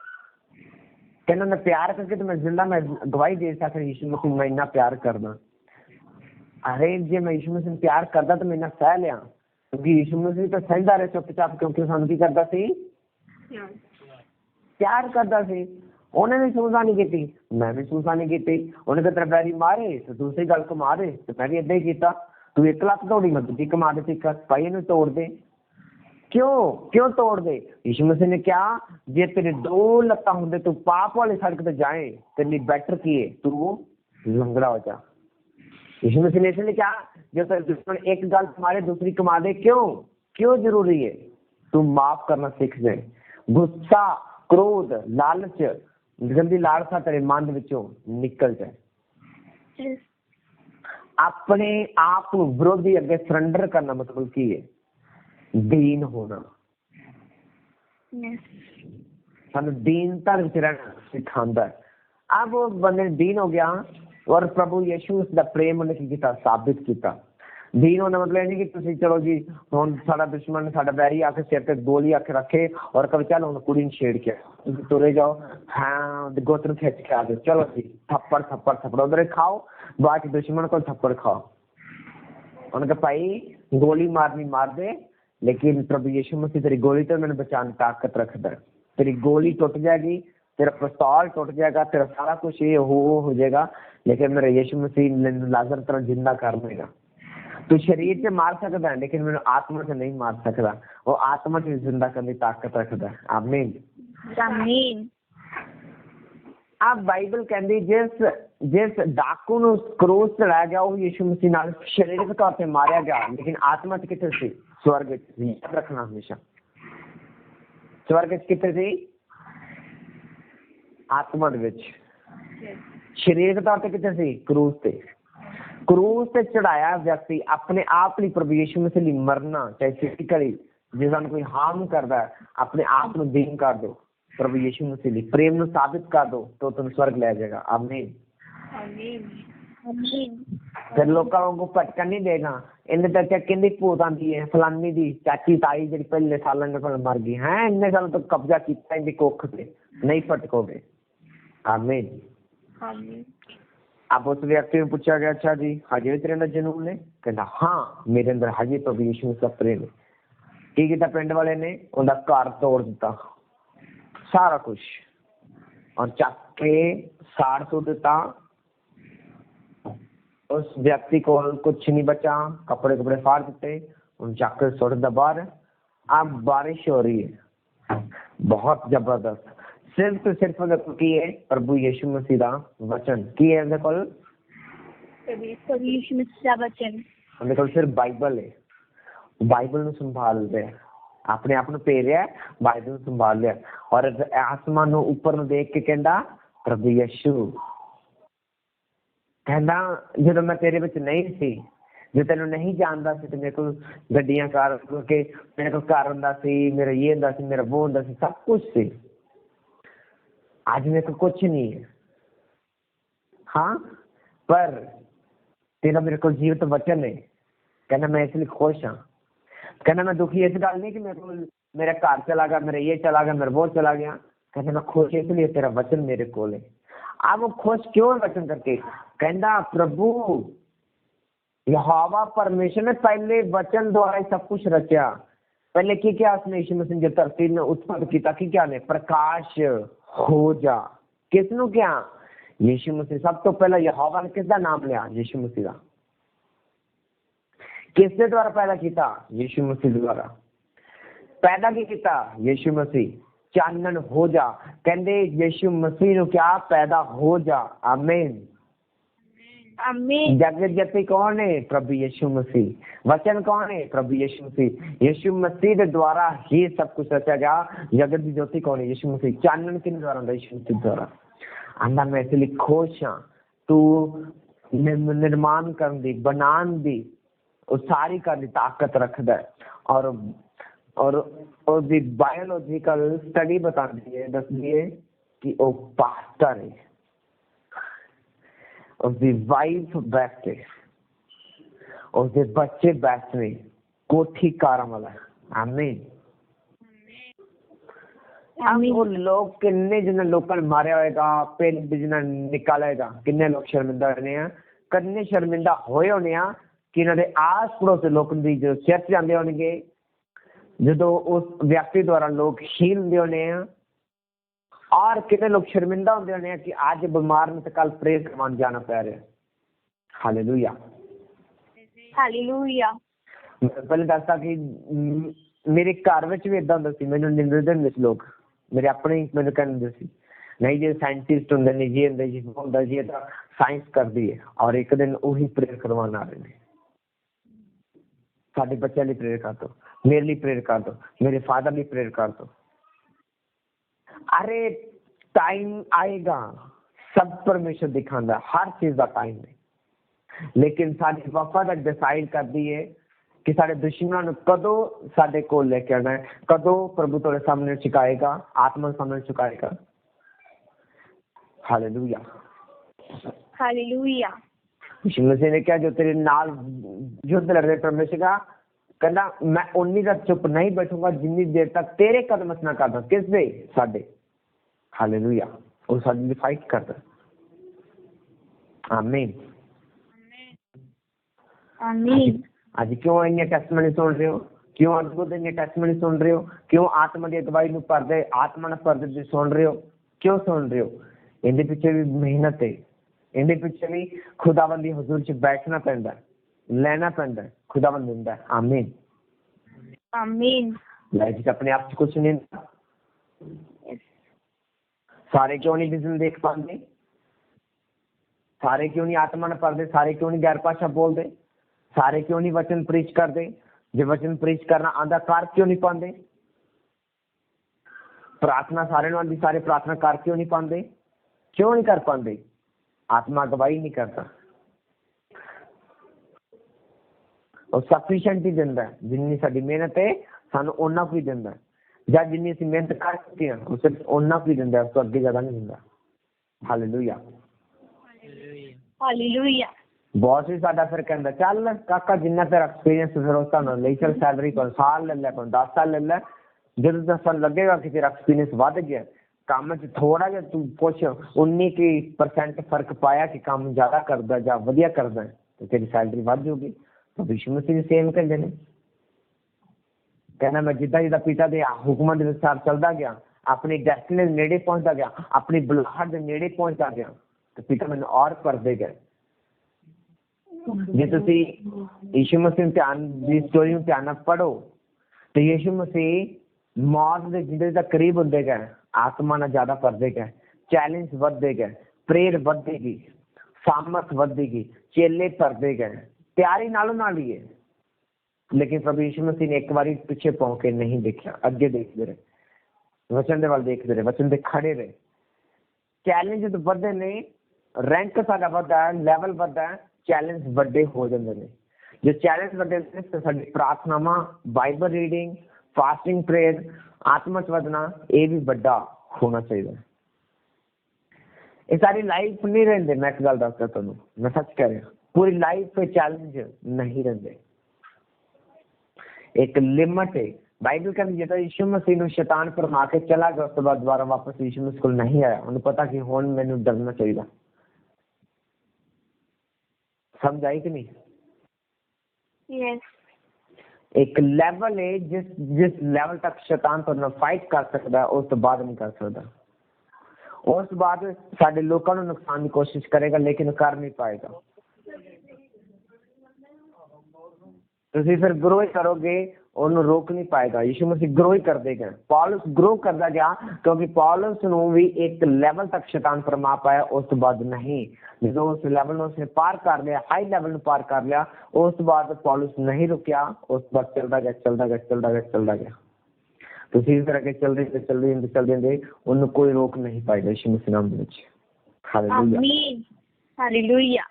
कहना मैं प्यार करके तो मैं जिंदा, मैं गवाही दे सकता यीशु मसीह मैं इन्ना प्यार करना। अरे जे मैं यीशु मसीह प्यार करता तो मैं इन्ना सह लिया, क्योंकि यीशु मसीह तो सहता रहे चुपचाप, क्योंकि सानू की करता सी प्यार करता सी। उन्हें भी सूझा नहीं की, मैं भी सूझा नहीं की, उन्हें तो तेरे पैरी मारे तो दूसरी गल को मारे, तो मैं भी इदा ही किया, तू एक लत्त तोड़ी मैं दूसरी कमा दी, भाई इन्हें तोड़ दे। क्यों तोड़ दे? यीशु मसीह ने क्या, जे तेरे 2 लत्ता होंदे तू पाप वाली सड़क पे जाए, तेरे लिए बेटर की है तू लंगड़ा हो जा। यीशु मसीह ने इसलिए क्या, जो तेरे दुश्मन एक गल तुम्हारे दूसरी कमा दे, क्यों जरूरी है तू माफ करना सीख जाए। गुस्सा, क्रोध, लालच, गंदी लालसा तेरे मन विचों निकल जाए। अपने आप विरोधी अगे सरेंडर करना मतलब की है, दीन होना, Yes. ਸਾਨੂੰ दीनता ਵਿੱਚ ਰਹਿਣਾ ਸਿਖਾਉਂਦਾ ਹੈ। अब वो बंदे दीन हो गया और प्रभु यीशु उसका प्रेम ਉਹਨੇ ਕੀ ਕੀਤਾ, ਸਾਬਿਤ ਕੀਤਾ। दीन होना मतलब ਇਹ ਨਹੀਂ ਕਿ ਤੁਸੀਂ ਚਲੋ ਜੀ ਹੁਣ ਸਾਡਾ ਦੁਸ਼ਮਣ ਸਾਡਾ ਬੈਰੀ ਆ ਕੇ ਸਿਰ ਤੇ ਗੋਲੀ ਆ ਕੇ ਰੱਖੇ ਔਰ ਕਹੇ ਚੱਲ ਹੁਣ ਕੁੜੀ ਨੂੰ ਛੇੜ ਕੇ ਤੁਸੀਂ ਤੁਰੇ ਜਾਓ, ਹਾਂ ਗੁੱਤ ਨੂੰ ਖਿੱਚ ਕੇ ਆ ਜਾਓ, ਚਲੋ ਜੀ ਥੱਪੜ ਉਧਰ ਖਾਓ, ਬਾਅਦ ਚ ਦੁਸ਼ਮਣ ਕੋਲ ਥੱਪੜ ਖਾਓ। ਉਹਨੇ ਕਿਹਾ ਭਾਈ ਗੋਲੀ ਮਾਰਨੀ ਮਾਰ ਦੇ, लेकिन प्रभु यीशु मसीह तेरी गोली तो मैंने बचाने की ताकत रखता है। तेरी गोली टूट जाएगी, तेरा पिस्तौल टूट जाएगा, तेरा सारा कुछ ये हो जाएगा, लेकिन मेरा यीशु मसीह लाजर तरह जिंदा कर देगा। तू शरीर से मार सकता है लेकिन मैंने आत्मा से नहीं मार सकता, वो आत्मा से जिंदा करने की ताकत रखता है। आमीन आमीन। अब बाइबल कहती जिस डाकू ਨੂੰ क्रूस चढ़ाया गया वो यीशु मसीह ਨਾਲ शारीरिक तौर पे मारा गया, लेकिन आत्मा से कितने सी, स्वर्ग में। याद रखना हमेशा, स्वर्ग कितने सी, आत्मा ਦੇ ਵਿੱਚ। शारीरिक तौर पे कितने सी, क्रूस ਤੇ ਚੜਾਇਆ ਵਿਅਕਤੀ ਆਪਣੇ ਆਪ ਲਈ ਪ੍ਰਭੂ ਯੀਸ਼ੂ ਮਸੀਹ ਲਈ ਮਰਨਾ, ਚਾਹੇ ਫਿਜ਼ੀਕਲੀ ਜੇ ਸਾਨੂੰ ਕੋਈ ਹਾਰਮ ਕਰਦਾ ਆਪਣੇ ਆਪ ਨੂੰ ਦੀਨ ਕਰ ਦੋ प्रभु यीशु मसीह ਲਈ प्रेम ਨੂੰ ਸਾਬਿਤ ਕਰ ਦੋ तो तुम स्वर्ग ले जाएगा। आमीन आमीन आमीन। फिर लोगों को भटकन नहीं देगा। इन्हें तक किंदी भूत आती है, फलानी दी चाची ताई जी पहले साल मर गई है, इन्ने साल तो कब्जा किया इनकी कुख से, नहीं भटकोगे। आमीन आमीन। अब उस व्यक्ति ने पूछा गया अच्छा जी हजे भी तेरे अंदर जनून ने, कहता हाँ मेरे अंदर हजे प्रभु यीशु मसीह का प्रेम है। की किया पिंड वाले ने, उनका घर तोड़ दिता सारा कुछ और चक के साड़ सुट दिता। उस व्यक्ति को कुछ नहीं बचा, कपड़े फाड़ दिते, उन चक के सुट दिता बाहर। अब बारिश हो रही है बहुत जबरदस्त, सिर्फ तो सिर्फ की है प्रभु यीशु मसीह का वचन की है, प्रभु यीशु मसीह का वचन उनके कोल सिर्फ बाइबल है। बाइबल ਨੂੰ ਸੰਭਾਲ ਰਿਹਾ, ਆਪਣੇ ਆਪ ਨੂੰ ਪੇ ਰਿਹਾ, ਬਾਈਬਲ ਨੂੰ ਸੰਭਾਲ ਲਿਆ ਔਰ ਆਸਮਾਨ ਨੂੰ ਉੱਪਰ ਨੂੰ ਦੇਖ ਕੇ ਕਹਿੰਦਾ ਪ੍ਰਭੂ ਯਿਸੂ ਕਹਿੰਦਾ ਜਦੋਂ ਮੈਂ ਤੇਰੇ ਵਿੱਚ ਨਹੀਂ ਸੀ, ਜੇ ਤੈਨੂੰ ਨਹੀਂ ਜਾਣਦਾ ਸੀ ਤੇ ਮੇਰੇ ਕੋਲ ਗੱਡੀਆਂ ਕਾਰ ਕੇ ਮੇਰੇ ਕੋਲ ਘਰ ਹੁੰਦਾ ਸੀ, ਮੇਰਾ ਇਹ ਹੁੰਦਾ ਸੀ, ਮੇਰਾ ਉਹ ਹੁੰਦਾ ਸੀ, ਸਭ ਕੁਝ ਸੀ। ਅੱਜ ਮੇਰੇ ਕੋਲ ਕੁਝ ਨਹੀਂ ਹੈ, हाँ पर तेरा मेरे को जीवित वचन है। कहना मैं इसलिए खुश हाँ, कहना मैं दुखी इस गल नहीं कि मेरे को मेरा घर चला गया, मेरा ये चला गया, मेरा वो चला गया। कहना मैं खुश इसलिए तेरा वचन मेरे को है। अब वो खुश क्यों वचन करके, कहना प्रभु यहोवा परमेश्वर ने पहले वचन द्वारा सब कुछ रचा। पहले की क्या उसने यीशु मसीह जो धरती ने उत्पन्न किया कि क्या ने प्रकाश हो जा, किसनु क्या यीशु मसीह। सब तो पहला यहोवा ने किसका नाम लिया, यीशु मसीह का। किसके द्वारा पैदा किया, यीशु मसीह द्वारा पैदा किया, यीशु मसीह। चानन हो जा, कहते यीशु मसीह नु क्या पैदा हो जा। आमीन आमीन। जगत जति कौन है, प्रभु यीशु मसीह। वचन कौन है, प्रभु यीशु मसीह। यीशु मसीह के द्वारा ही सब कुछ रचा गया। जगत की ज्योति कौन है, यीशु मसीह। चानन किन द्वारा, यीशु मसीह द्वारा। आंदा मैं इसलिए खुश हाँ, तू निर्माण करन दी, बनान दी, और सारी करने ताकत रखता है। और दी बायोलॉजिकल स्टडी बताती है, दसदी है कि वो पास्टर है, उसकी वाइफ बेस्ट है, उसके बच्चे बेस्ट ने, कोठी कार वाला। आमीन। वो लोग किन्ने जिन्हें लोगों ने मारे होएगा, पिंड जिन्हें निकालेगा, किन्ने लोग शर्मिंदा होने हैं, किन्ने शर्मिंदा होए होने हैं कि इन्होंने आस पड़ोस लोगों की जो चर्च जाते होंगे, जो उस व्यक्ति द्वारा लोग हील होंगे होने हैं, और कितने लोग शर्मिंदा होंगे होने हैं कि आज बीमार में तो कल प्रेयर करवाने जाना पै रहा है। Hallelujah hallelujah. पहले दसदा कि मेरे घर में भी इदा होंदा सी, मैनूं निंददे हुंदे सी लोग, मेरे अपने ही मैनूं कहंदे सी नहीं जी साइंटिस्ट होंदे ने, जी होंदा जी होंदा जी, तो साइंस करदी है। और एक दिन वही प्रेयर करवाने आ रहे हैं, साडे बच्चों लिए प्रेयर कर दो, मेरे लिए प्रेयर कर दो, मेरे फादर लिए प्रेयर कर दो। अरे टाइम आएगा, सब परमेश्वर दिखांदा, हर चीज का टाइम है, लेकिन साडी वफादारी डिसाइड करदी है कि साडे दुश्मनां नूं कदों साडे कोल लेके आना है, कदों प्रभु तेरे सामने झुकाएगा, आत्मा सामने झुकाएगा। Hallelujah, hallelujah. यीशु मसीह ने क्या, जो तेरे नाल युद्ध लड़ रहे परमेश्वर का कहना, मैं उन्नी तक चुप नहीं बैठूंगा जितनी देर तक तेरे कदम ना करदा। किस दे? साडे। हालेलुया, वो साडे लिए फाइट करदा। आमीन, आमीन। आज क्यों इन्नी टेस्टमनी सुन रहे हो? क्यों अद्भुत इन्नी टेस्टमनी सुन रहे हो? क्यों आत्मा की अगवाई नूं पढ़दे, आत्मा ने पढ़दे सुन रहे हो? क्यों सुन रहे हो? इहदे पीछे भी मेहनत है, इहदे पीछे भी खुदावंद दी हुजूर च बैठना पैंदा, लेना पैंदा, खुदावंद दिंदा। आमीन, आमीन। लाइफ अपने आप से कुछ नहीं। सारे क्यों नहीं विजन देख पाते? सारे क्यों नहीं आत्मा ने पढ़ते? सारे क्यों नहीं गैर भाषा बोलते? सारे क्यों नहीं वचन प्रीच करते? जो वचन प्रीच करना आंदा कार क्यों नहीं पाते? प्रार्थना सारे नाल दी सारे प्रार्थना कर क्यों नहीं पाते? क्यों नहीं कर पाते? आत्मा गवाही नहीं करता। और सफिशिएंट ही दिंदा है, जिन्नी साडी मेहनत है सानू ओना कोई दिंदा है, ਜਾਂ जिन्नी ਅਸੀਂ मेहनत कर चुके हैं उस ओना कोई दिंदा है, उस तो अगे ज्यादा नहीं दिंदा। Hallelujah, hallelujah. बॉस भी साडा फिर कहंदा, चल काका जिन्ना तेरा एक्सपीरियंस फिर उस तरह ले चल, सैलरी को साल ले ले, को 10 साल ले ले, जब तक सन लगेगा कि तेरा एक्सपीरियंस बढ़ गया, काम च थोड़ा जिहा तू कुछ 19% फर्क पाया कि काम ज्यादा करदा ਜਾਂ ਵਧੀਆ करदा तो तेरी सैलरी बढ़ जाऊगी। तो यीशु मसीह भी सेम कहते हैं, कहना मैं जिदा जिदा पिता के हुक्मां के अनुसार चलता गया, अपनी डेस्टिनी के नेड़े पहुंचता गया, अपनी बुलाहट के नेड़े पहुंचता गया, तो पिता मैंने और करते गए। जे तुसी यीशु मसीह ध्यान दी स्टोरी में ध्यान पढ़ो तो यीशु मसीह मौत के जिंदे तक करीब होते गए, आत्मा ना ज्यादा पढ़ते गए, चैलेंज बढ़ते गए, प्रेयर बढ़ेगी, सामर्थ बढ़ेगी, चेले पढ़ते गए, तैयारी नालों नाल ही है। लेकिन प्रभु यीशु मसीह ने एक बार पीछे पाँव के नहीं देखा, अगे देखते रहे, वचन दे वाल देखते रहे, वचन दे खड़े रहे। चैलेंज तो बढ़ते ने, रैंक साडा बढ़ता है, लैवल बढ़ता है, चैलेंज बड़े हो जाते हैं। जो चैलेंज बढ़ते हैं तो साडी प्रार्थनावां, बाइबल रीडिंग, फास्टिंग, प्रेयर, आत्मा च वधना, ये भी बड़ा होना चाहिए। ये सारी लाइफ नहीं रहते। मैं एक गल दसदा तुहानूं, मैं सच कह रहा, पूरी लाइफ पे चैलेंज नहीं रहते, एक लिमिट है। बाइबल कहती जो यीशु मसीह नूं शैतान फरमा के चला गया, उस बाद दोबारा वापस यीशु मसीह कोल नहीं आया, उन्हें पता कि हुण मैनूं डरना चाहिए। समझ आई कि नहीं? यस। एक लेवल है जिस लेवल तक शैतान तो फाइट कर सकता है, उस तो बाद नहीं कर सकता। उस बाद साडे लोकां नूं नुकसान की कोशिश करेगा लेकिन कर नहीं पाएगा। तुसीं फिर ग्रो ही करोगे, उन्हें रोक नहीं पाएगा। यीशु मसीह ग्रो ही कर देगा। पौलुस ग्रो करता गया क्योंकि पौलुस नूं भी एक लेवल तक शैतान फरमा पाया, उस तो बाद नहीं। जो उस लेवल में उसने पार कर लिया, हाई लेवल में पार कर लिया, उस बाद पौलुस नहीं रुकिया, उस बाद चलता गया चलता गया चलता गया चलता गया। तो इसी तरह के चल देंगे, उन्हें कोई रोक नहीं पाएगा यीशु मसीह नाम में। हालेलुया, आमीन, हालेलुया।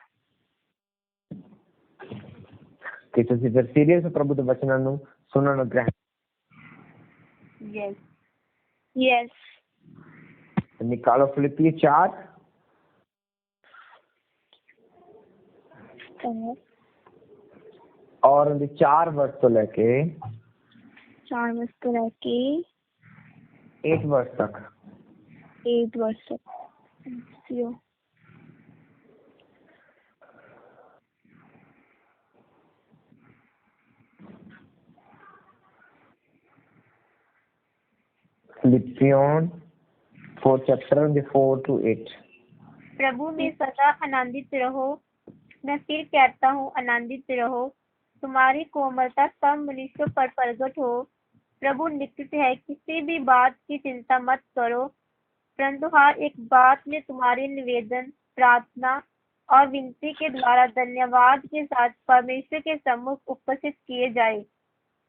कि तुसीं फिर सीरियस प्रभु के वचनां नूं सुनन ग्रहण। Yes, yes. निकालो फिलिपियो 4 और 4 वर्ष तो लेके 4 वर्ष को लेके 8 वर्ष तक। 8 वर्ष तक। Philippian 4 chapter 4 to 8। प्रभु में सदा आनंदित रहो। मैं फिर कहता हूँ आनंदित रहो। तुम्हारी कोमलता सब मनुष्यों पर प्रकट हो। प्रभु निश्चित है, किसी भी बात की चिंता मत करो, परंतु हर एक बात में तुम्हारे निवेदन, प्रार्थना और विनती के द्वारा धन्यवाद के साथ परमेश्वर के सम्मुख उपस्थित किए जाए।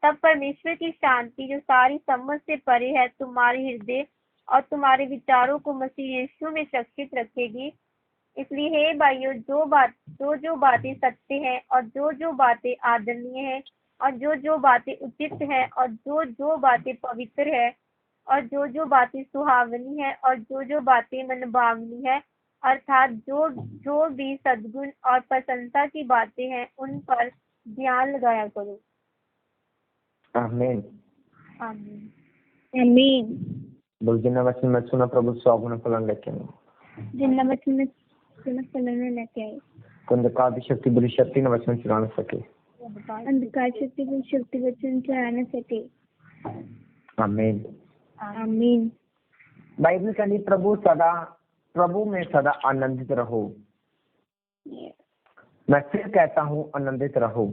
तब परमेश्वर की शांति जो सारी समझ से परे है, तुम्हारे हृदय और तुम्हारे विचारों को मसीह यीशु में सुरक्षित रखेगी। इसलिए हे भाइयों, जो बातें सत्य हैं और जो बातें आदरणीय हैं और जो जो बातें उचित है, और जो जो बातें पवित्र है, और जो जो बातें सुहावनी है, और जो जो बातें मनभावनी है, अर्थात जो जो भी सद्गुण और प्रशंसा की बातें हैं, उन पर ध्यान लगाया करो। आमीन। आमीन। आमीन। बोल जिन्ना वचन मैं सुना प्रभु 100 गुना फलन लेके आए, जिन्ना वचन में सुना फलन लेके आए, अंधकार की शक्ति बुरी शक्ति न वचन चुरा न सके। अंधकार शक्ति बुरी शक्ति वचन चुरा न सके। आमीन। आमीन। बाइबल कहती प्रभु में सदा आनंदित रहो। मैं फिर कहता हूँ आनंदित रहो।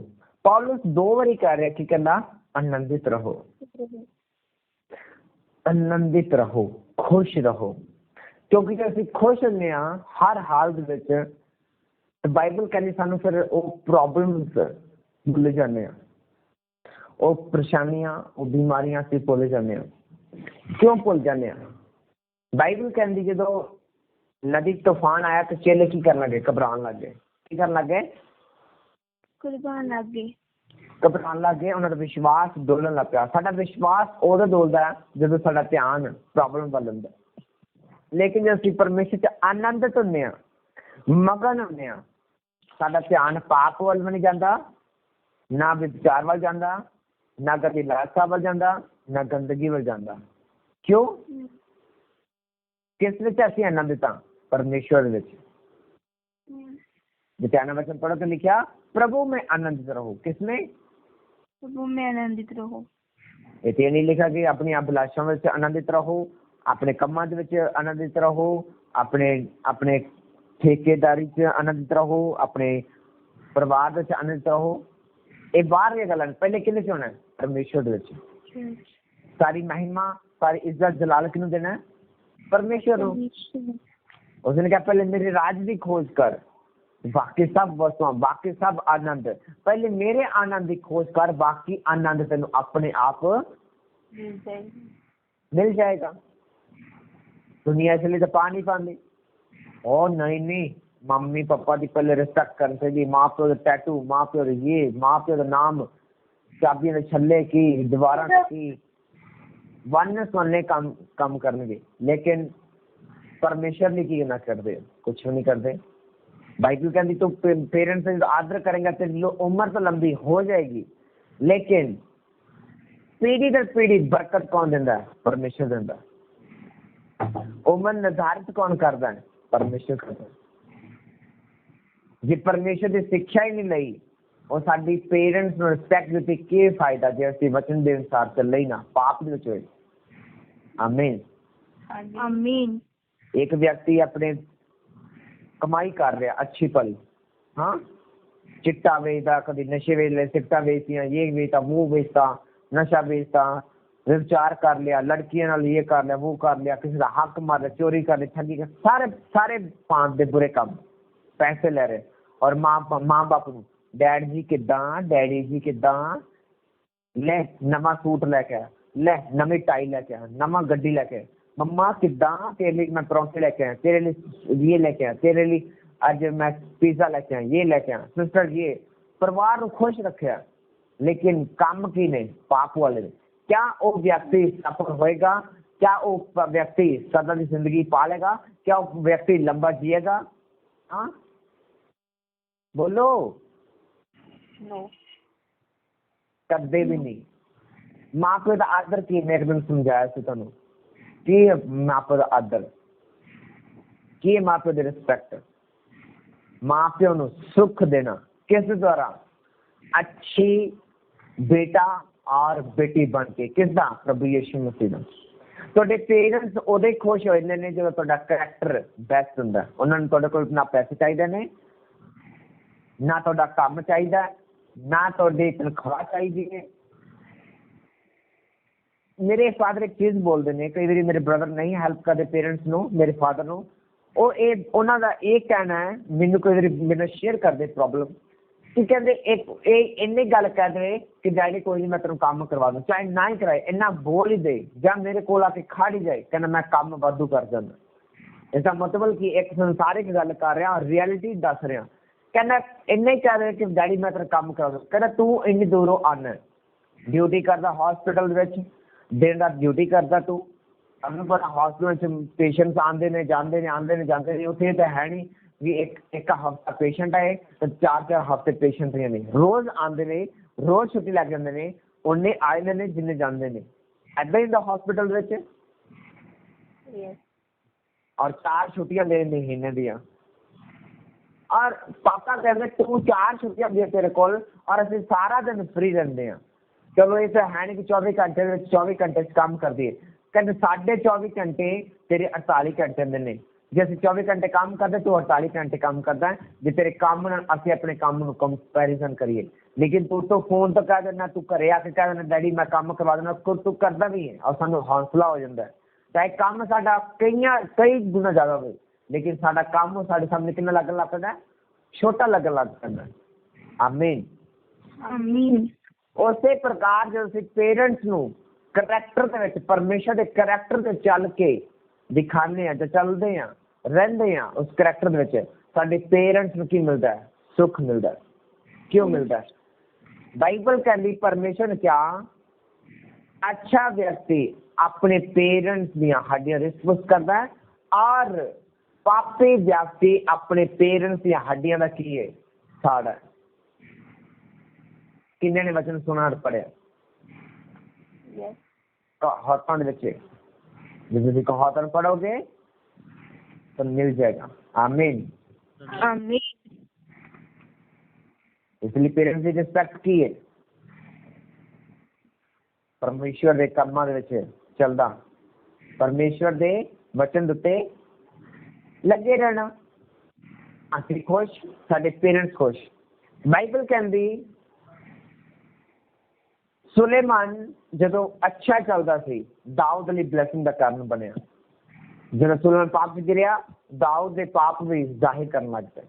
पौलुस 2 बारी कह रहा है कि कहना आनंदित रहो, आनंदित रहो, खुश रहो, क्योंकि जो ਅਸੀਂ खुश ਹੁੰਦੇ ਆ हर हालत ਵਿੱਚ, बाइबल कहती सानू फिर वो प्रॉब्लम्स भुल जाने, वो परेशानियां, वो बीमारियां से भुल जाने। क्यों भुल जाने? बाइबल कहती जो नदी तूफान आया तो चेले की करन लगे? घबरान लग गए। की करन लग गए? कुर्बान लग गए, घबरान लग गए। उन्होंने विश्वास डोलन लग पिया। साडा विश्वास उदों डोलदा है जदों साडा ध्यान प्रॉब्लम ਵੱਲ ਹੁੰਦਾ। लेकिन जो ਅਸੀਂ परमेश्वर च आनंदित ਹੁੰਦੇ ਆ, मगन ਹੁੰਦੇ ਆ, ਸਾਡਾ ਧਿਆਨ ਪਾਪ ਵੱਲ ਵੀ ਨਹੀਂ ਜਾਂਦਾ, ਨਾ ਵਿਚਾਰ ਵੱਲ ਜਾਂਦਾ, ਨਾ ਕਦੀ ਲਾਲਸਾ ਵੱਲ ਜਾਂਦਾ, ਨਾ ਗੰਦਗੀ ਵੱਲ ਜਾਂਦਾ। क्यों? किस विच ਅਸੀਂ आनंदित हाँ? परमेश्वर विच। ध्यान वचन पढ़ो तो लिखा प्रभु में आनंदित रहो। किसमें? प्रभु में आनंदित रहो। इतने नहीं लिखा कि अपनी अभिलाषा में आनंदित रहो, अपने कमां दे विच आनंदित रहो, अपने अपने ठेकेदारी च आनंदित रहो, अपने परिवार विच आनंदित रहो। ये बाहर दी गल्लां, पहले किहदे च होना है? परमेश्वर दे विच। सारी महिमा, सारी इज्जत जलाल किहनूं देना है? परमेश्वर को। उसने कहा पहले मेरे राज की खोज कर, बाकी सब वस्तुआं, बाकी सब आनंद, पहले मेरे आनंद की खोज कर, बाकी आनंद तेन अपने आप मिल जाएगा। दुनिया इसलिए तो पा नहीं पाती। ओ नहीं, मम्मी पापा की पहले रिस्पेक्ट करनी चाहिए, माँ प्यो का टैटू, माँ प्यो ये, माँ प्यो का नाम, चाबियां के छल्ले की, दीवारा की, वन सुनने काम करनगे, लेकिन परमेश्वर ने की ना करते, कुछ भी नहीं करते। बाइबल कहती तो पेरेंट्स से आदर करेंगे तो उम्र तो लंबी हो जाएगी, लेकिन पीढ़ी दर पीढ़ी बरकत कौन देता है? परमेश्वर देता है। उम्र निर्धारित कौन करता है? परमेश्वर करता है। जे परमेश्वर की शिक्षा ही नहीं लई और साडी पेरेंट्स ਨੂੰ ਰਿਸਪੈਕਟ ਦਿੱਤੀ, ਕੀ ਫਾਇਦਾ ਜੇ ਅਸੀਂ ਵਚਨ ਦੇ ਅਨੁਸਾਰ ਚੱਲੇ ਹੀ ਨਾ, ਪਾਪ ਦੇ ਵਿੱਚ ਹੋਏ। आमीन। आमीन। एक व्यक्ति अपने कमाई कर रहा अच्छी भली, हाँ, चिट्टा बेचता, कभी नशे बेच ले, सिगरेट बेचतियां, ये बेचता, वो बेचता, नशा बेचता, व्यभिचार कर लिया, लड़कियों नाल ये कर लिया, वो कर लिया, किसी का हक मार लिया, चोरी कर ली, ठगी कर, सारे पांच दे बुरे काम, पैसे ले रहे। और माँ बाप नूं डैड जी किदां, डैडी जी किदां, ले नवा सूट लैके आया, ले नवी टाई लैके आया, नवा गड्डी लैके आया, मम्मा किदां, तेरे लिए मैं परौंठे लेके आया, तेरे लिए ये लेके आया, तेरे लिए अज मैं पिज्जा लेके आया, ये लेके आया, सिस्टर ये, परिवार को खुश रखा, लेकिन काम की ने? पाप वाले ने। क्या वो व्यक्ति सफल होएगा? क्या वो व्यक्ति सदा की जिंदगी पालेगा? क्या वो व्यक्ति लंबा जिएगा? हाँ बोलो। नो, कदे भी नहीं। माँ प्यो का आदर की, मैं एक दिन समझाया सी तुहानू की माँ प्यो का आदर की, माँ प्यो की रिस्पेक्ट, माँ प्यो नू सुख देना किस द्वारा? अच्छी बेटा और बेटी बन के। किसदा? प्रभु यीशु मसीह दा। तुहाडे पेरेंट्स उदे खुश हो जांदे ने जदों तुहाडा करैक्टर बेस्ट हुंदा। उन्हां नूं तुहाडे कोल ना पैसे चाहिए ने, ना तुहाडा काम चाहिए, ना तुहाडी तनख्वाह चाहिए। मेरे फादर एक चीज बोलते हैं, कई बार मेरे ब्रदर नहीं हेल्प करते पेरेंट्स नो, मेरे फादर नो, उन्हों का ये कहना है, मैनू कई बार मेरे शेयर करते प्रॉब्लम कि कहते एक इन्नी गल कह दे कि डैडी कोई नहीं मैं तेन काम करवा दूँ, चाहे ना ही कराए, इन्ना बोल ही दे या मेरे को आके खड़ ही जाए, कहना मैं काम वाधू कर जाना। इसका मतलब कि एक संसारिक गल कर रहा, रियलिटी दस रहा कहना इन्ना ही चाह रहे कि डैडी मैं तेरा काम करा दूं। कहना तू इन्नी दूरों आना, ड्यूटी करदा हॉस्पिटल विच, दिन रात ड्यूटी करदा तू। ਸਾਨੂੰ पता हॉस्पिटल च पेशेंट्स आंदे ने जांदे ने, आंदे ने जांदे ने। उत्थे तो है नहीं भी एक हफ्ता पेशेंट आए तो 4-4 हफ्ते पेशेंट ने, रोज आंदे ने, रोज छुट्टी लग जांदे ने, उन्ने आए ने जिन्ने जांदे ने। ऐदां ही दा हॉस्पिटल विच और 4 छुट्टियां ले महीने दियां। और पापा कहते तू 4 छुट्टियां दे तेरे कोल और असं सारा दिन फ्री रहते हैं। चलो ये तो है नहीं कि 24 घंटे 24 घंटे काम कर दिए। कहते 24.5 घंटे तेरे 48 घंटे ने। जे असं 24 घंटे काम करते तू 48 घंटे काम करता है। जे तेरे काम असं अपने काम को कंपैरिजन करिए, लेकिन तू तो फोन तो कह देना, तू घरे आके कह देना डैडी मैं काम करवा देना, तू करता भी है और सानू हौसला हो जाता है। चाहे काम साडा कई गुना ज्यादा हो, लेकिन साडा काम साडे सामने कितना लगन लग पैंदा, छोटा लगन लग पैंदा। आमीन आमीन। उसे प्रकार जो असीं पेरेंट्स नू करैक्टर दे विच, परमेश्वर दे करैक्टर ते चल के दिखाने आ, जो चलदे आ, रहिंदे आ उस करैक्टर दे विच, साडे पेरेंट्स नू की मिलदा है? सुख मिलदा है। क्यों मिलदा है? बाइबल कहती परमेश्वर ने क्या, अच्छा व्यक्ति अपने पेरेंट्स दियां हड्डियां रिस्पेक्ट करता है और पापी व्यक्ति अपने पेरेंट्स दियां हड्डियां दा की है? साड़ है। किन्ने ने वचन सुना और पढ़िया? कहावतां दे विच जब तुसीं कहावतां पढ़ोगे तो मिल जाएगा। आमीन आमीन। इसलिए पेरेंट्स की रिस्पेक्ट की है, परमेश्वर दे कर्मां दे विच चलदा, परमेश्वर दे वचन दे उत्ते लगे रहना। असीं खुश, साडे पेरेंट्स खुश। बाइबल कहंदी सुलेमान जदों अच्छा चलदा सी, दाऊद लई ब्लैसिंग दा कारण बनिया। जदों सुलेमान पाप च गिरिया, दाऊद दे पाप भी जाहिर करन लग पए।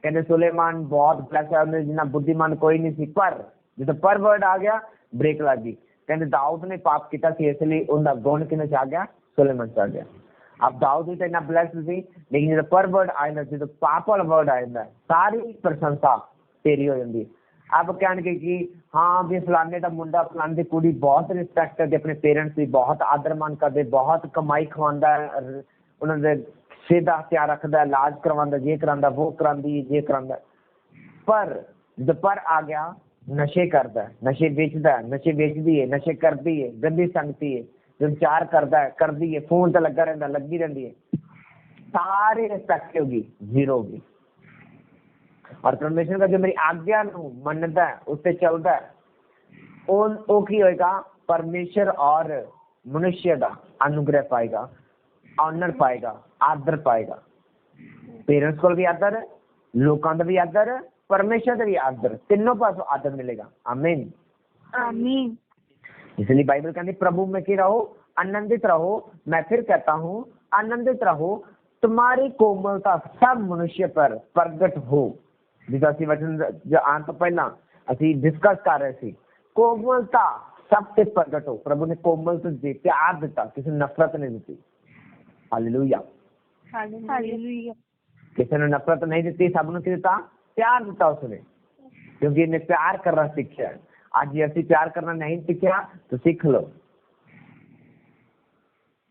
कहते सुलेमान बहुत ब्लैस है, जिन्ना बुद्धिमान कोई नहीं सी, पर जो पर वर्ड आ गया ब्रेक लग गई। कहते दाऊद ने पाप किया, इसलिए उनका गुण किने च आ गया? सुलेमान च आ गया। अब दाऊद भी तो इतना ब्लैस सी, लेकिन जो पर वर्ड आ जाता, जो पाप वाला वर्ड आ जाता, सारी प्रशंसा तेरी हो जाती। अब कहने कि हाँ भी फलाने का मुंडा, फलाने की कुड़ी बहुत रिस्पैक्ट करते अपने पेरेंट्स की, बहुत आदर मान करते, बहुत कमाई खवांदा, उन्होंने सिर का ख्याल रखता, इलाज करवांदा, ये करांदा, वो करांदी, ये करांदा। पर जब पर आ गया नशे करता है, नशे बेचता है, नशे बेचती है, नशे करती है, गंदी संगती है, जब चार करता है, करती है, फोन तो लगा रहता, लगी रहती है, सारी रिस्पेक्ट होगी, जीरो होगी। और परमेश्वर का जो मेरी आज्ञा मनता है, उससे चलता है, वो की होएगा? परमेश्वर और मनुष्य का अनुग्रह पाएगा, ऑनर पाएगा, आदर पाएगा। पेरेंट्स को भी आदर, लोगों का भी आदर, परमेश्वर का भी आदर, तीनों पासों आदर मिलेगा। आमीन आमीन। इसलिए बाइबल कहती प्रभु में की रहो, आनंदित रहो। मैं फिर कहता हूँ आनंदित रहो, तुम्हारी कोमलता सब मनुष्य पर प्रगट हो। जिस असि वचन जो आने तो पहला असि डिस्कस कर रहे थे, कोमलता सबसे प्रगट हो। प्रभु ने कोमलता दी, प्यार दिता, किसी ने नफरत नहीं दी। Hallelujah hallelujah. किसी ने नफरत नहीं दी, सब ने दिता, प्यार दिता उसने, क्योंकि इन्हें प्यार करना सीखा। आज ये असि प्यार करना नहीं सीखा तो सीख लो।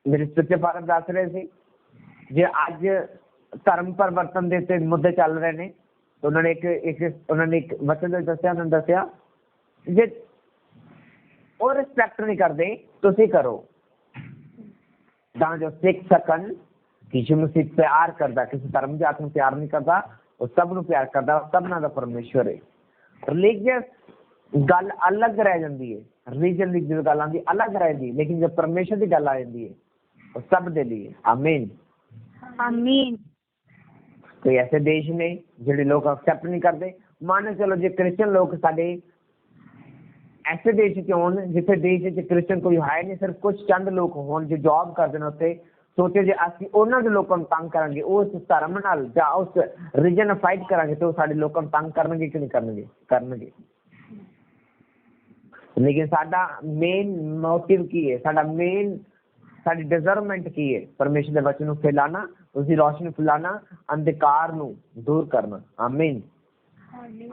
मेरे सच्चे फादर दस रहे थे, जो आज धर्म परिवर्तन के मुद्दे चल रहे हैं, तो उन्होंने एक वचन दसिया, उन्होंने दसिया जे वो रिस्पैक्ट नहीं करते तुसी करो, जो सीख सकन कि यीशु मसीह प्यार करता, किसी धर्म जात में प्यार नहीं करता, वो सब नूं प्यार करता, सबना दा परमेश्वर है। रिलीजियस गल अलग रह जाती है, रिलीजन की जो गल आती अलग रह जाती, लेकिन जब परमेश्वर की गल आ जाती है वो सब दे लिए। आमीन आमीन। कोई ऐसे देश ने जिहड़े लोग एक्सेप्ट नहीं करते, मान चलो जो क्रिश्चियन लोग साडे ऐसे देश च होण जिथे देश च क्रिश्चियन कोई है नहीं, सिर्फ कुछ चंद लोग होण जो जॉब करते हैं उत्ते, सोचे जे असीं उन्हां दे लोकां नूं तंग करांगे, उस धर्म नाल जां उस रिलीजन नाल फाइट करांगे, तो साडे लोकां नूं तंग करनगे कि नहीं करनगे। लेकिन साडा मेन मोटिव की है, साडा मेन ਸਾਡੀ ਡਿਜ਼ਰਵਮੈਂਟ ਕੀ ਹੈ? ਪਰਮੇਸ਼ਰ ਦੇ ਵਚਨ ਨੂੰ ਫੈਲਾਣਾ, ਉਸਦੀ ਰੋਸ਼ਨੀ ਨੂੰ ਫੈਲਾਣਾ, ਅੰਧਕਾਰ ਨੂੰ ਦੂਰ ਕਰਨਾ। ਆਮੀਨ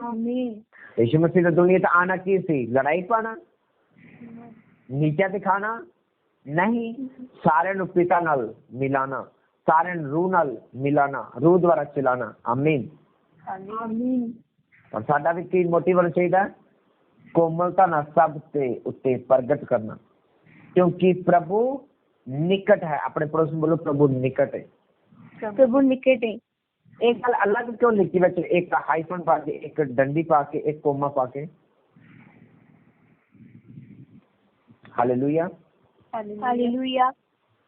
ਆਮੀਨ। यीशु मसीह ने दुनिया ਤੇ ਆਣਾ ਕੀ ਸੀ? ਲੜਾਈ ਪਾਣਾ, ਨੀਚਾ ਦਿਖਾਣਾ ਨਹੀਂ, ਸਾਰਿਆਂ ਨੂੰ ਪਿਤਾ ਨਾਲ ਮਿਲਾਣਾ, ਸਾਰਿਆਂ ਨੂੰ ਰੂਹ ਨਾਲ ਮਿਲਾਣਾ, ਰੂਹ ਦੁਆਰਾ ਚਲਾਣਾ। ਆਮੀਨ ਆਮੀਨ। ਔਰ ਸਾਡਾ ਵੀ ਕੀ ਮੋਟਿਵ ਹੋਣਾ ਚਾਹੀਦਾ? ਕੋਮਲਤਾ ਨਾਲ ਸਭ ਤੇ ਉੱਤੇ ਪ੍ਰਗਟ ਕਰਨਾ, ਕਿਉਂਕਿ ਪ੍ਰਭੂ ਨਿਕਟ ਹੈ। ਆਪਣੇ ਪੜੋਸ ਨੂੰ ਬੋਲੋ, ਪ੍ਰਭੂ ਨਿਕਟ ਹੈ। प्रभु निकट है। एक गल अलग क्यों लिखी बच्चे? एक हाइफन पा के, एक डंडी पा के, एक कोमा पा के। Hallelujah hallelujah.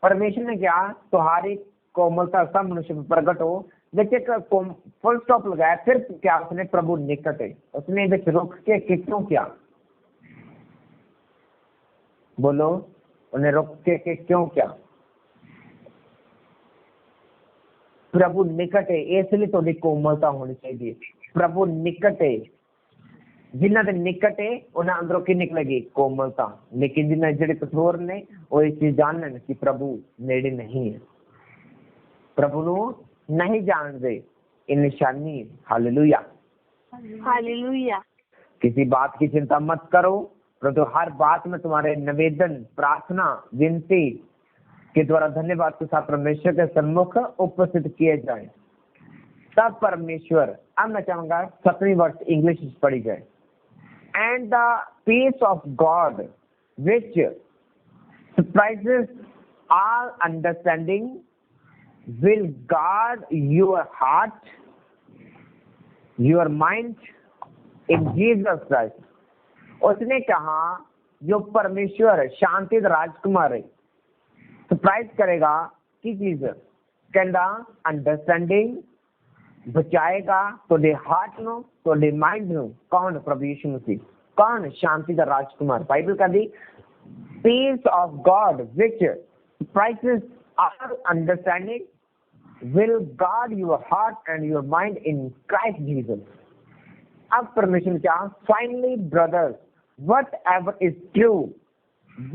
परमेश्वर ने क्या? तुम्हारी कोमलता सब मनुष्य में प्रकट हो। देखिए फुल स्टॉप लगाया, फिर क्या उसने? प्रभु निकट है। उसने बीच रुक के क्यों किया? बोलो, उन्हें रुक के क्यों किया? प्रभु निकट है, इसलिए थोड़ी कोमलता होनी चाहिए। प्रभु निकट है, जिन्हों के निकट है उन्हें अंदरों की निकलेगी? कोमलता। लेकिन जिन्हें जेडे कठोर ने वो इस चीज जान लें कि प्रभु नेड़े नहीं है, प्रभु नु नहीं जानते, ये निशानी है। Hallelujah hallelujah. किसी बात की चिंता मत करो, परंतु हर बात में तुम्हारे निवेदन, प्रार्थना, विनती के द्वारा धन्यवाद के साथ परमेश्वर के सम्मुख उपस्थित किए जाए, तब परमेश्वर। अब मैं चाहूंगा 7वीं वर्ष इंग्लिश पढ़ी जाए। And the peace of God which surprises all understanding will guard your heart, your mind in Jesus Christ. उसने कहा जो परमेश्वर शांति राजकुमार है, सरप्राइज करेगा की चीज? कहना अंडरस्टैंडिंग बचाएगा तोड़े हार्ट नो, तोड़े माइंड नो। कौन? प्रभु यीशु मसीह। कौन? शांति का राजकुमार। बाइबल का the peace of God which surpasses our understanding will guard your heart and your mind in Christ Jesus. अब परमेश्वर क्या? Finally brothers, whatever is true,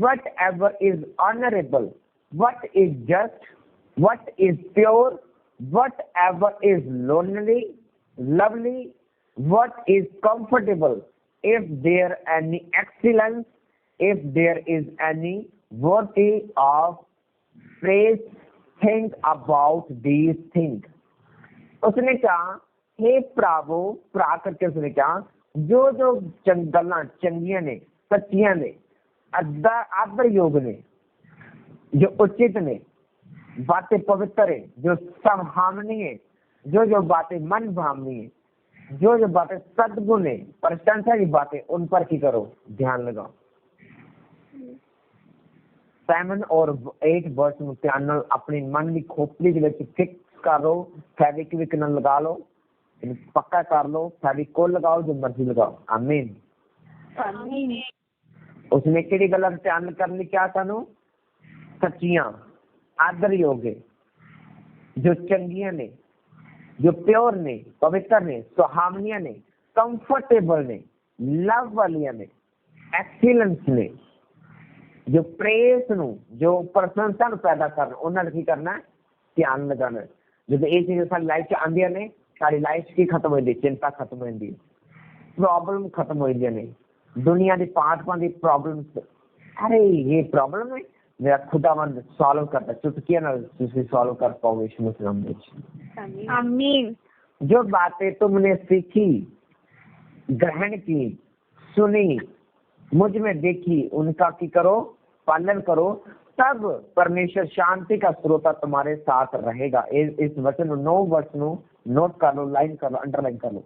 whatever is honourable, what is just, what is pure, whatever is lovely, what is comfortable, if there any excellence, if there is any worthy of praise, think about these things। उसने कहा, हे प्रभु, प्रा करके उसने कहा जो जो गल्लां चंगियां ने, सच्चियां ने, आदर योग ने, जो उचित ने, बातें पवित्र है, जो समहामनी है, जो जो बातें मन भावनी है, जो जो बातें सद्गुण है, प्रशंसा की बातें, उन पर की करो, ध्यान लगाओ। 7 और 8 वर्ष में ध्यान अपनी मन की खोपड़ी के लिए फिक्स करो। फेविक्विक न लगा लो, पक्का कर लो, फेविकोल लगाओ, जो मर्जी लगाओ। आमीन आमीन। उसने केड़ी गल ध्यान करनी? क्या सानू? सच्चियां, आदर योग, जो चंगियां ने, जो प्योर ने, पवित्र ने, सुहावनियां ने, कंफर्टेबल ने, लव वालियां ने, एक्सीलेंस ने, जो प्रेस नु, जो प्रशंसा नु पैदा करना, उन्होंने की करना? ध्यान लगाना। जब ये चीजें सारी लाइफ च आंदियां ने, सारी लाइफ की खत्म हो जाती, चिंता खत्म हो जाती, प्रॉब्लम खत्म हो जाती ने, दुनिया की पांच की प्रॉब्लम्स। अरे ये प्रॉब्लम है, मेरा खुदावंद सॉल्व करता, चुटकियां ना सॉल्व कर पाओगे यीशु मसीह नाम में। आमीन। जो बातें तुमने सीखी, ग्रहण की, सुनी, मुझ में देखी, उनका की करो, पालन करो, तब परमेश्वर शांति का स्रोता तुम्हारे साथ रहेगा। इस वचन 9 वर्ष नो नोट कर लो, लाइन कर लो, अंडरलाइन कर लो।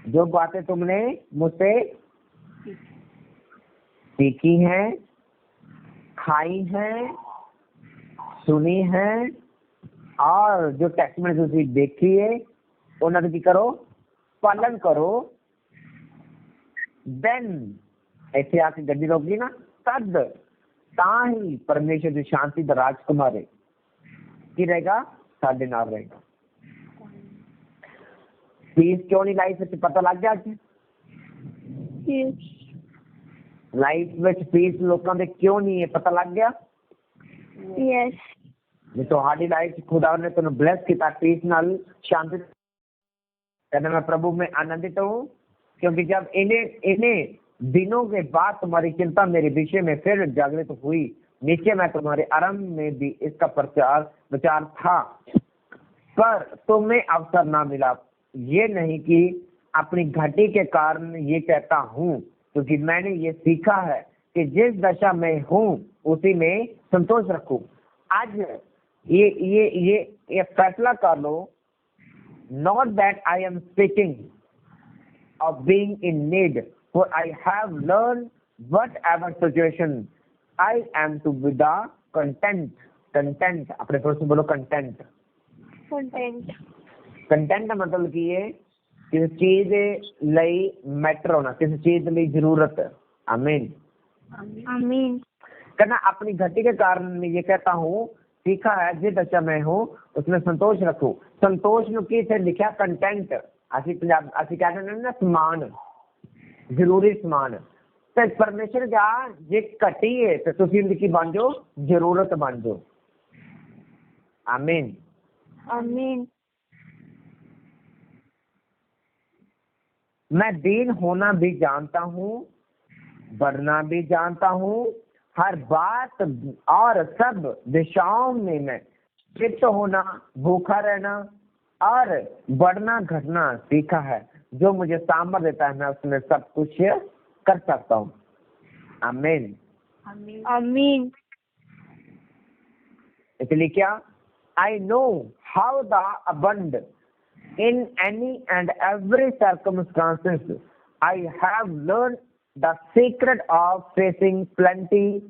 जो बातें तुमने मुझसे सीखी हैं, खाई है, सुनी है, और जो टेक्स्ट में तुसी देखी है, उन्होंने की करो, पालन करो। देन ऐसे आके गड्डी रोकी ना, तद ताही परमेश्वर की शांति का राजकुमार है की रहेगा, साडे नाल रहेगा। पीस क्यों नहीं लाइफ में पता लग गया? लाइफ में पीस लोगों के क्यों नहीं है पता लग गया? यस ਜੇ ਤੁਹਾਡੀ ਲਾਈਫ 'ਚ ਖੁਦਾ ਨੇ ਤੁਹਾਨੂੰ ਬਲੈਸ ਕੀਤਾ ਪੀਸ ਨਾਲ शांति कहना मैं प्रभु में आनंदित हूँ क्योंकि जब इन्हें दिनों के बाद तुम्हारी चिंता मेरे विषय में फिर जागृत हुई नीचे मैं तुम्हारे आरंभ में भी इसका विचार था पर तुम्हें अवसर ना मिला। ये नहीं कि अपनी घटी के कारण ये कहता हूँ क्योंकि मैंने ये सीखा है कि जिस दशा में हूँ उसी में संतोष रखूं। आज ये फैसला कर लो, not that I am speaking of being in need, for I have learned whatever situation I am to be the content अपने थोड़ा से बोलो content का मतलब की है किसी चीज लई मैटर होना, किसी चीज लई जरूरत। आमीन आमीन। कहना अपनी घटी के कारण मैं ये कहता हूँ सीखा है जिस दशा में हूँ उसमें संतोष रखो। संतोष ਨੂੰ ਕੀ ਸੇ ਲਿਖਿਆ ਕੰਟੈਂਟ। ਅਸੀਂ ਕਹਿੰਦੇ ਨੇ ਨਾ ਸਮਾਨ, ਜ਼ਰੂਰੀ ਸਮਾਨ। ਤੇ ਪਰਮੇਸ਼ਰ ਦਾ ਜੇ ਘਟੀ ਹੈ ਤੇ ਤੁਸੀਂ ਉਹਦੀ ਕੀ ਬਣ ਜਾਓ, ਜ਼ਰੂਰਤ ਬਣ ਜਾਓ। आमीन आमीन। मैं दीन होना भी जानता हूँ, बढ़ना भी जानता हूँ, हर बात और सब दिशाओं में मैं चित्त होना, भूखा रहना और बढ़ना घटना सीखा है। जो मुझे सामर्थ्य देता है मैं उसमें सब कुछ कर सकता हूँ। आमीन आमीन। इसलिए क्या I know how the abund in any and every circumstances. I have learned the secret of facing plenty,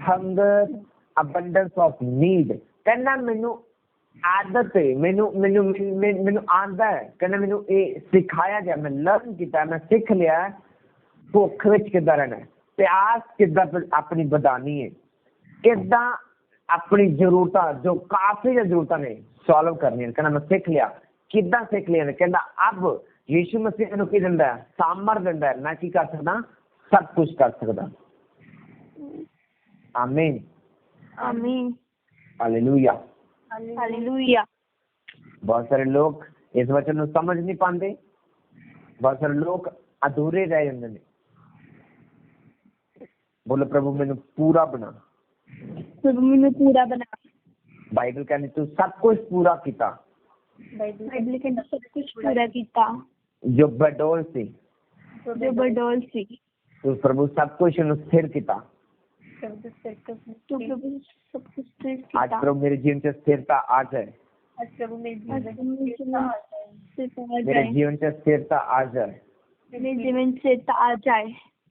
hunger, abundance of need. कहना मैनू आदत है, मैनू आंदा है। कहना मैनू ये सिखाया गया, मैं लर्न किया, मैं सीख लिया भुख विच किद्दां रहना है, प्यास किद्दां अपनी बधानी है, किद्दां अपनी जरूरत जो काफी जरूरत ने सॉल्व करनी है। कहना मैं सीख लिया, किद्दां सीख लिया। कहना अब यीशु मसीह मैनू की दिंदा है, सामर्थ दिंदा है, मैं की कर सकदा, सब कुछ कर सकदा। आमीन आमीन। Hallelujah hallelujah. बहुत सारे लोग इस वचन को समझ नहीं पाते, बहुत सारे लोग अधूरे रह जाते हैं। बोलो प्रभु मैनू पूरा बना, प्रभु मैनू पूरा बना। बाइबल कहनी तू सब कुछ पूरा किया, बाइबल कहनी सब कुछ पूरा किया जो बडोल सी तू प्रभु सब कुछ स्थिर किया। तो प्रभु सब कुछ स्थिर किया। आज प्रभु मेरे जीवन से स्थिरता आ जाए, मेरे जीवन से स्थिरता आ जाए, मेरे जीवन से आ जाए।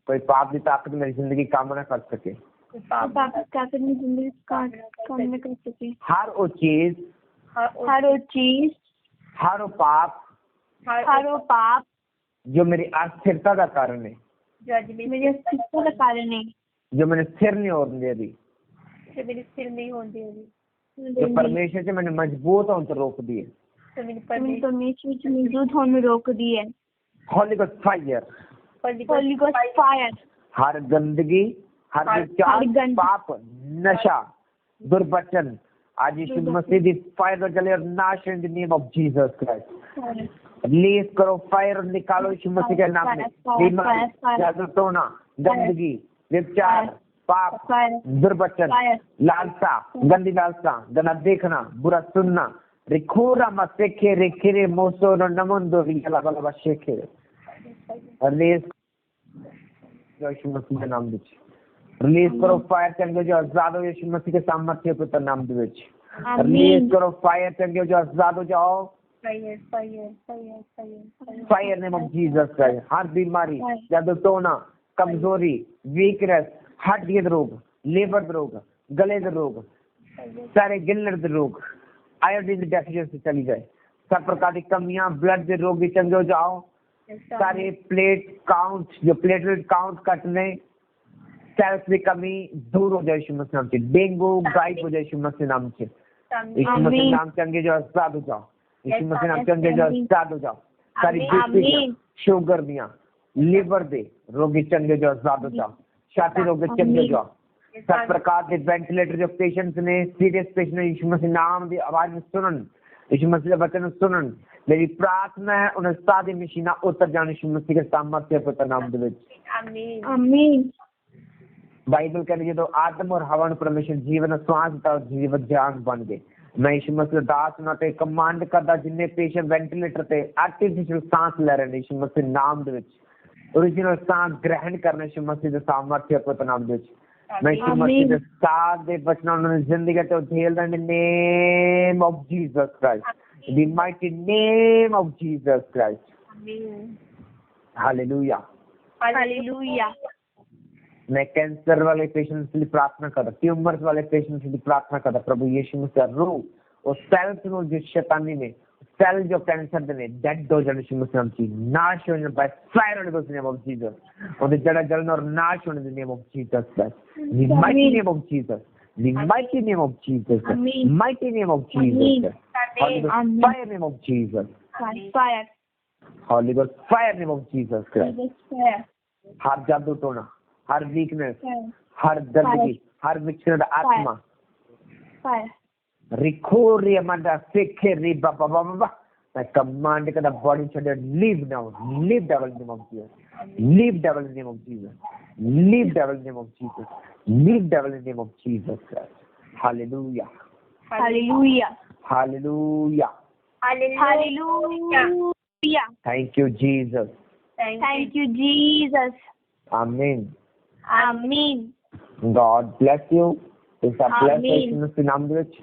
कोई पाप की ताकत मेरी जिंदगी काम न कर सके, पाप की ताकत मेरी जिंदगी काम न कर सके। हर वो चीज, हर वो पाप जो मेरी अस्थिरता का कारण है, मेरी अस्थिरता का कारण है, जो मैंने स्थिर नहीं होने दी, जो परमेश्वर से मैंने मजबूत होने से रोक दिए, परमेश्वर से मजबूत होने रोक दिए। Holy ghost fire, holy ghost fire. हर गंदगी, हर विचार, पाप, नशा, दुर्वचन आज यीशु मसीह दी फायर चले और नाश इन the name of Jesus Christ. Release करो फायर और निकालो यीशु मसीह के नाम में बीमारी, जादूटोना, गंदगी, विचार, पाप, दुर्वचन, लालसा, गंदी लालसा, गंदा देखना, बुरा सुनना, रिखोरा मसेखे रिखिरे मोसो नमोंदो रिला बला शेखे। रिलीज यीशु मसीह के नाम में रिलीज करो फायर चंगे जो आजाद हो यीशु मसीह के सामर्थ्य के नाम में। रिलीज करो फायर चंगे जो आजाद हो जाओ, fire name of Jesus Christ. हर बीमारी, जादूटोना, कमजोरी, वीकनेस, हड्डी रोग, लीवर रोग, गले के रोग, सारे गिल्लर के रोग, आयोडीन की डेफिशिएंसी चली जाए, सब प्रकार की कमियां, ब्लड के रोग भी चंगे हो जाओ, सारे प्लेट काउंट जो प्लेटलेट काउंट कटने, सेल्स की कमी दूर हो जाए यीशु मसीह नाम से, डेंगू गायब हो जाए यीशु मसीह नाम से, यीशु मसीह नाम चंगे जो आजाद हो जाओ, यीशु मसीह नाम चंगे जो आजाद हो जाओ, सारी बीपी, शुगर दियां, लीवर दे रोगी चंगे जो आजाद हो जाओ, छाती रोग चंगे जाओ, सब प्रकार के वेंटिलेटर जो पेशेंट्स ने, सीरियस पेशेंट ने यीशु मसीह नाम की आवाज सुनन, यीशु मसीह के वचन सुनन, मेरी प्रार्थना है उन्हें सारी मशीना उतर जाने यीशु मसीह के सामर्थ्य पवित्र नाम दे विच। आमीन आमीन। बाइबल कहती है तो आदम और हवा ने परमेश्वर जीवन श्वास दिता, जीवन जान बन गए। मैं यीशु मसीह दास ना ते कमांड करदा जिन्ने पेशेंट वेंटिलेटर ते आर्टिफिशियल सांस ले रहे ने यीशु मसीह नाम दे विच ओरिजिनल सांस ग्रहण करने यीशु मसीह के सामर्थ्य पवित्र नाम दे विच। मैं यीशु मसीह के साथ दे वचन उन्होंने जिंदगी ते झेल इन the name of Jesus Christ, in the mighty name of Jesus Christ. आमीन हालेलुया। हालेलुया। मैं कैंसर वाले पेशेंट्स के लिए प्रार्थना करता, ट्यूमर्स वाले पेशेंट्स के लिए प्रार्थना करता, प्रभु यीशु मसीह रूह और सेल्स नो जो शैतानी ने सेल जो कैंसर दे ने डेड हो जाने यीशु मसीह नाम से नाश होने by fire in the name of Jesus और जड़ जलन और नाश होने the name of Jesus Christ, the mighty name of Jesus, the mighty name of Jesus, mighty name of Jesus, fire name of Jesus, fire holy God fire name of Jesus Christ. Fire हर जादू टोना, हर weakness, हर दर्द की, हर mixed आत्मा fire रिकोरी अमंडा सेखे री बाबा बाबा मैं कमांड करता बॉडी छड़े leave now, leave devil in the name of Jesus, leave devil in the name of Jesus, leave devil in the name of Jesus, leave devil in the name of Jesus Christ. Hallelujah hallelujah hallelujah hallelujah. Thank you Jesus, thank you Jesus. आमीन आमीन। God bless you. इस bless आमीन। यीशु नाम दे which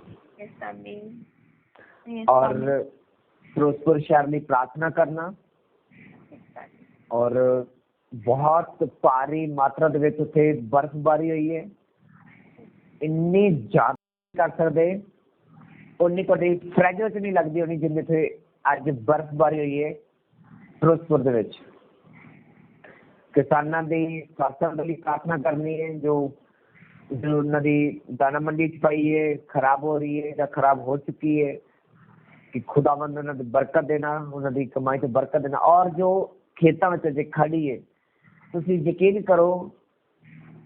yes आमीन। और फिरोजपुर शहर में प्रार्थना करना और बहुत भारी मात्रा ਦੇ ਵਿੱਚ ਉੱਥੇ ਬਰਫ਼ਬਾਰੀ ਹੋਈ ਹੈ, ਇੰਨੀ ਜ਼ਿਆਦਾ ਕਰ ਸਕਦੇ ਉਨੀ ਤੁਹਾਡੀ ਫ੍ਰਿਜ ਵਿੱਚ ਨਹੀਂ ਲੱਗਦੀ ਹੋਣੀ ਜਿੰਨੀ ਤੇ ਅੱਜ ਬਰਫ਼ਬਾਰੀ ਹੋਈ ਹੈ ਫਿਰੋਜ਼ਪੁਰ ਦੇ ਵਿੱਚ। ਕਿਸਾਨਾਂ ਦੀ ਫਸਲ ਲਈ प्रार्थना करनी है जो नदी दाना मंडी च पाई है खराब हो रही है या खराब हो चुकी है कि खुदावंद उन्हें बरकत देना, उन्होंने कमाई से बरकत देना। और जो खेतों में अजे खड़ी है तुसी यकीन करो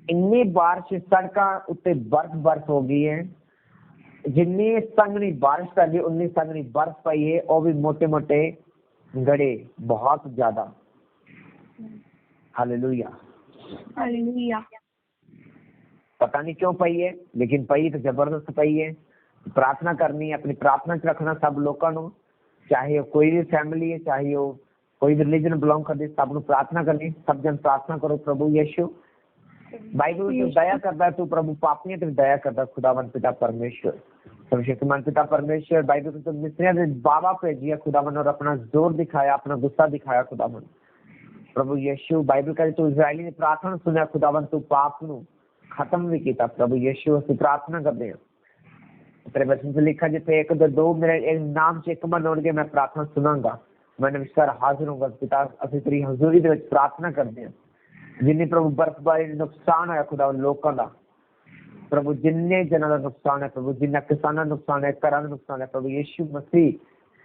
इन्नी बारिश सड़कों उत्ते बर्फ हो गई है, जिन्नी संघनी बारिश पै गई उन्नी संघनी बर्फ पई है, और भी मोटे मोटे गड़े बहुत ज्यादा। Hallelujah hallelujah. पता नहीं क्यों पई है, लेकिन पई तो जबरदस्त पई है। प्रार्थना करनी है, अपनी प्रार्थना च रखना सब लोगों को, चाहे वो कोई भी फैमिली है, चाहे वो कोई भी रिलीजन बिलोंग करते, सब लोग प्रार्थना करनी। सब जन प्रार्थना करो प्रभु यीशु। बाइबल तो दया करता है, तू प्रभु पापियों पे दया करता है। खुदावन पिता परमेश्वर, सर्वशक्तिमान पिता परमेश्वर, बाइबल तो मिस्रियों ने बाबा भेजिया खुदावन और अपना जोर दिखाया, अपना गुस्सा दिखाया खुदावन। प्रभु यीशु बाइबल कहती तू इजराइली ने प्रार्थना सुना खुदावन, तू पाप नू खत्म भी किया। प्रभु यीशु ਅਸੀਂ प्रार्थना करते हैं तेरे वचन से लिखा जिथे एक दो मेरे एक नाम से एक मन होंगे मैं प्रार्थना सुनांगा, मैं नमस्कार हाजिर होऊंगा। पिता ਅਸੀਂ तेरी हजूरी ਦੇ ਵਿੱਚ प्रार्थना करते हैं जिन्हें प्रभु बर्फबारी नुकसान है खुदा लोगों का, प्रभु जिन्ने जਨਾਂ ਦਾ नुकसान है, प्रभु जिन्ना किसानां नुकसान है, घरां ਦਾ नुकसान है, प्रभु यीशु मसीह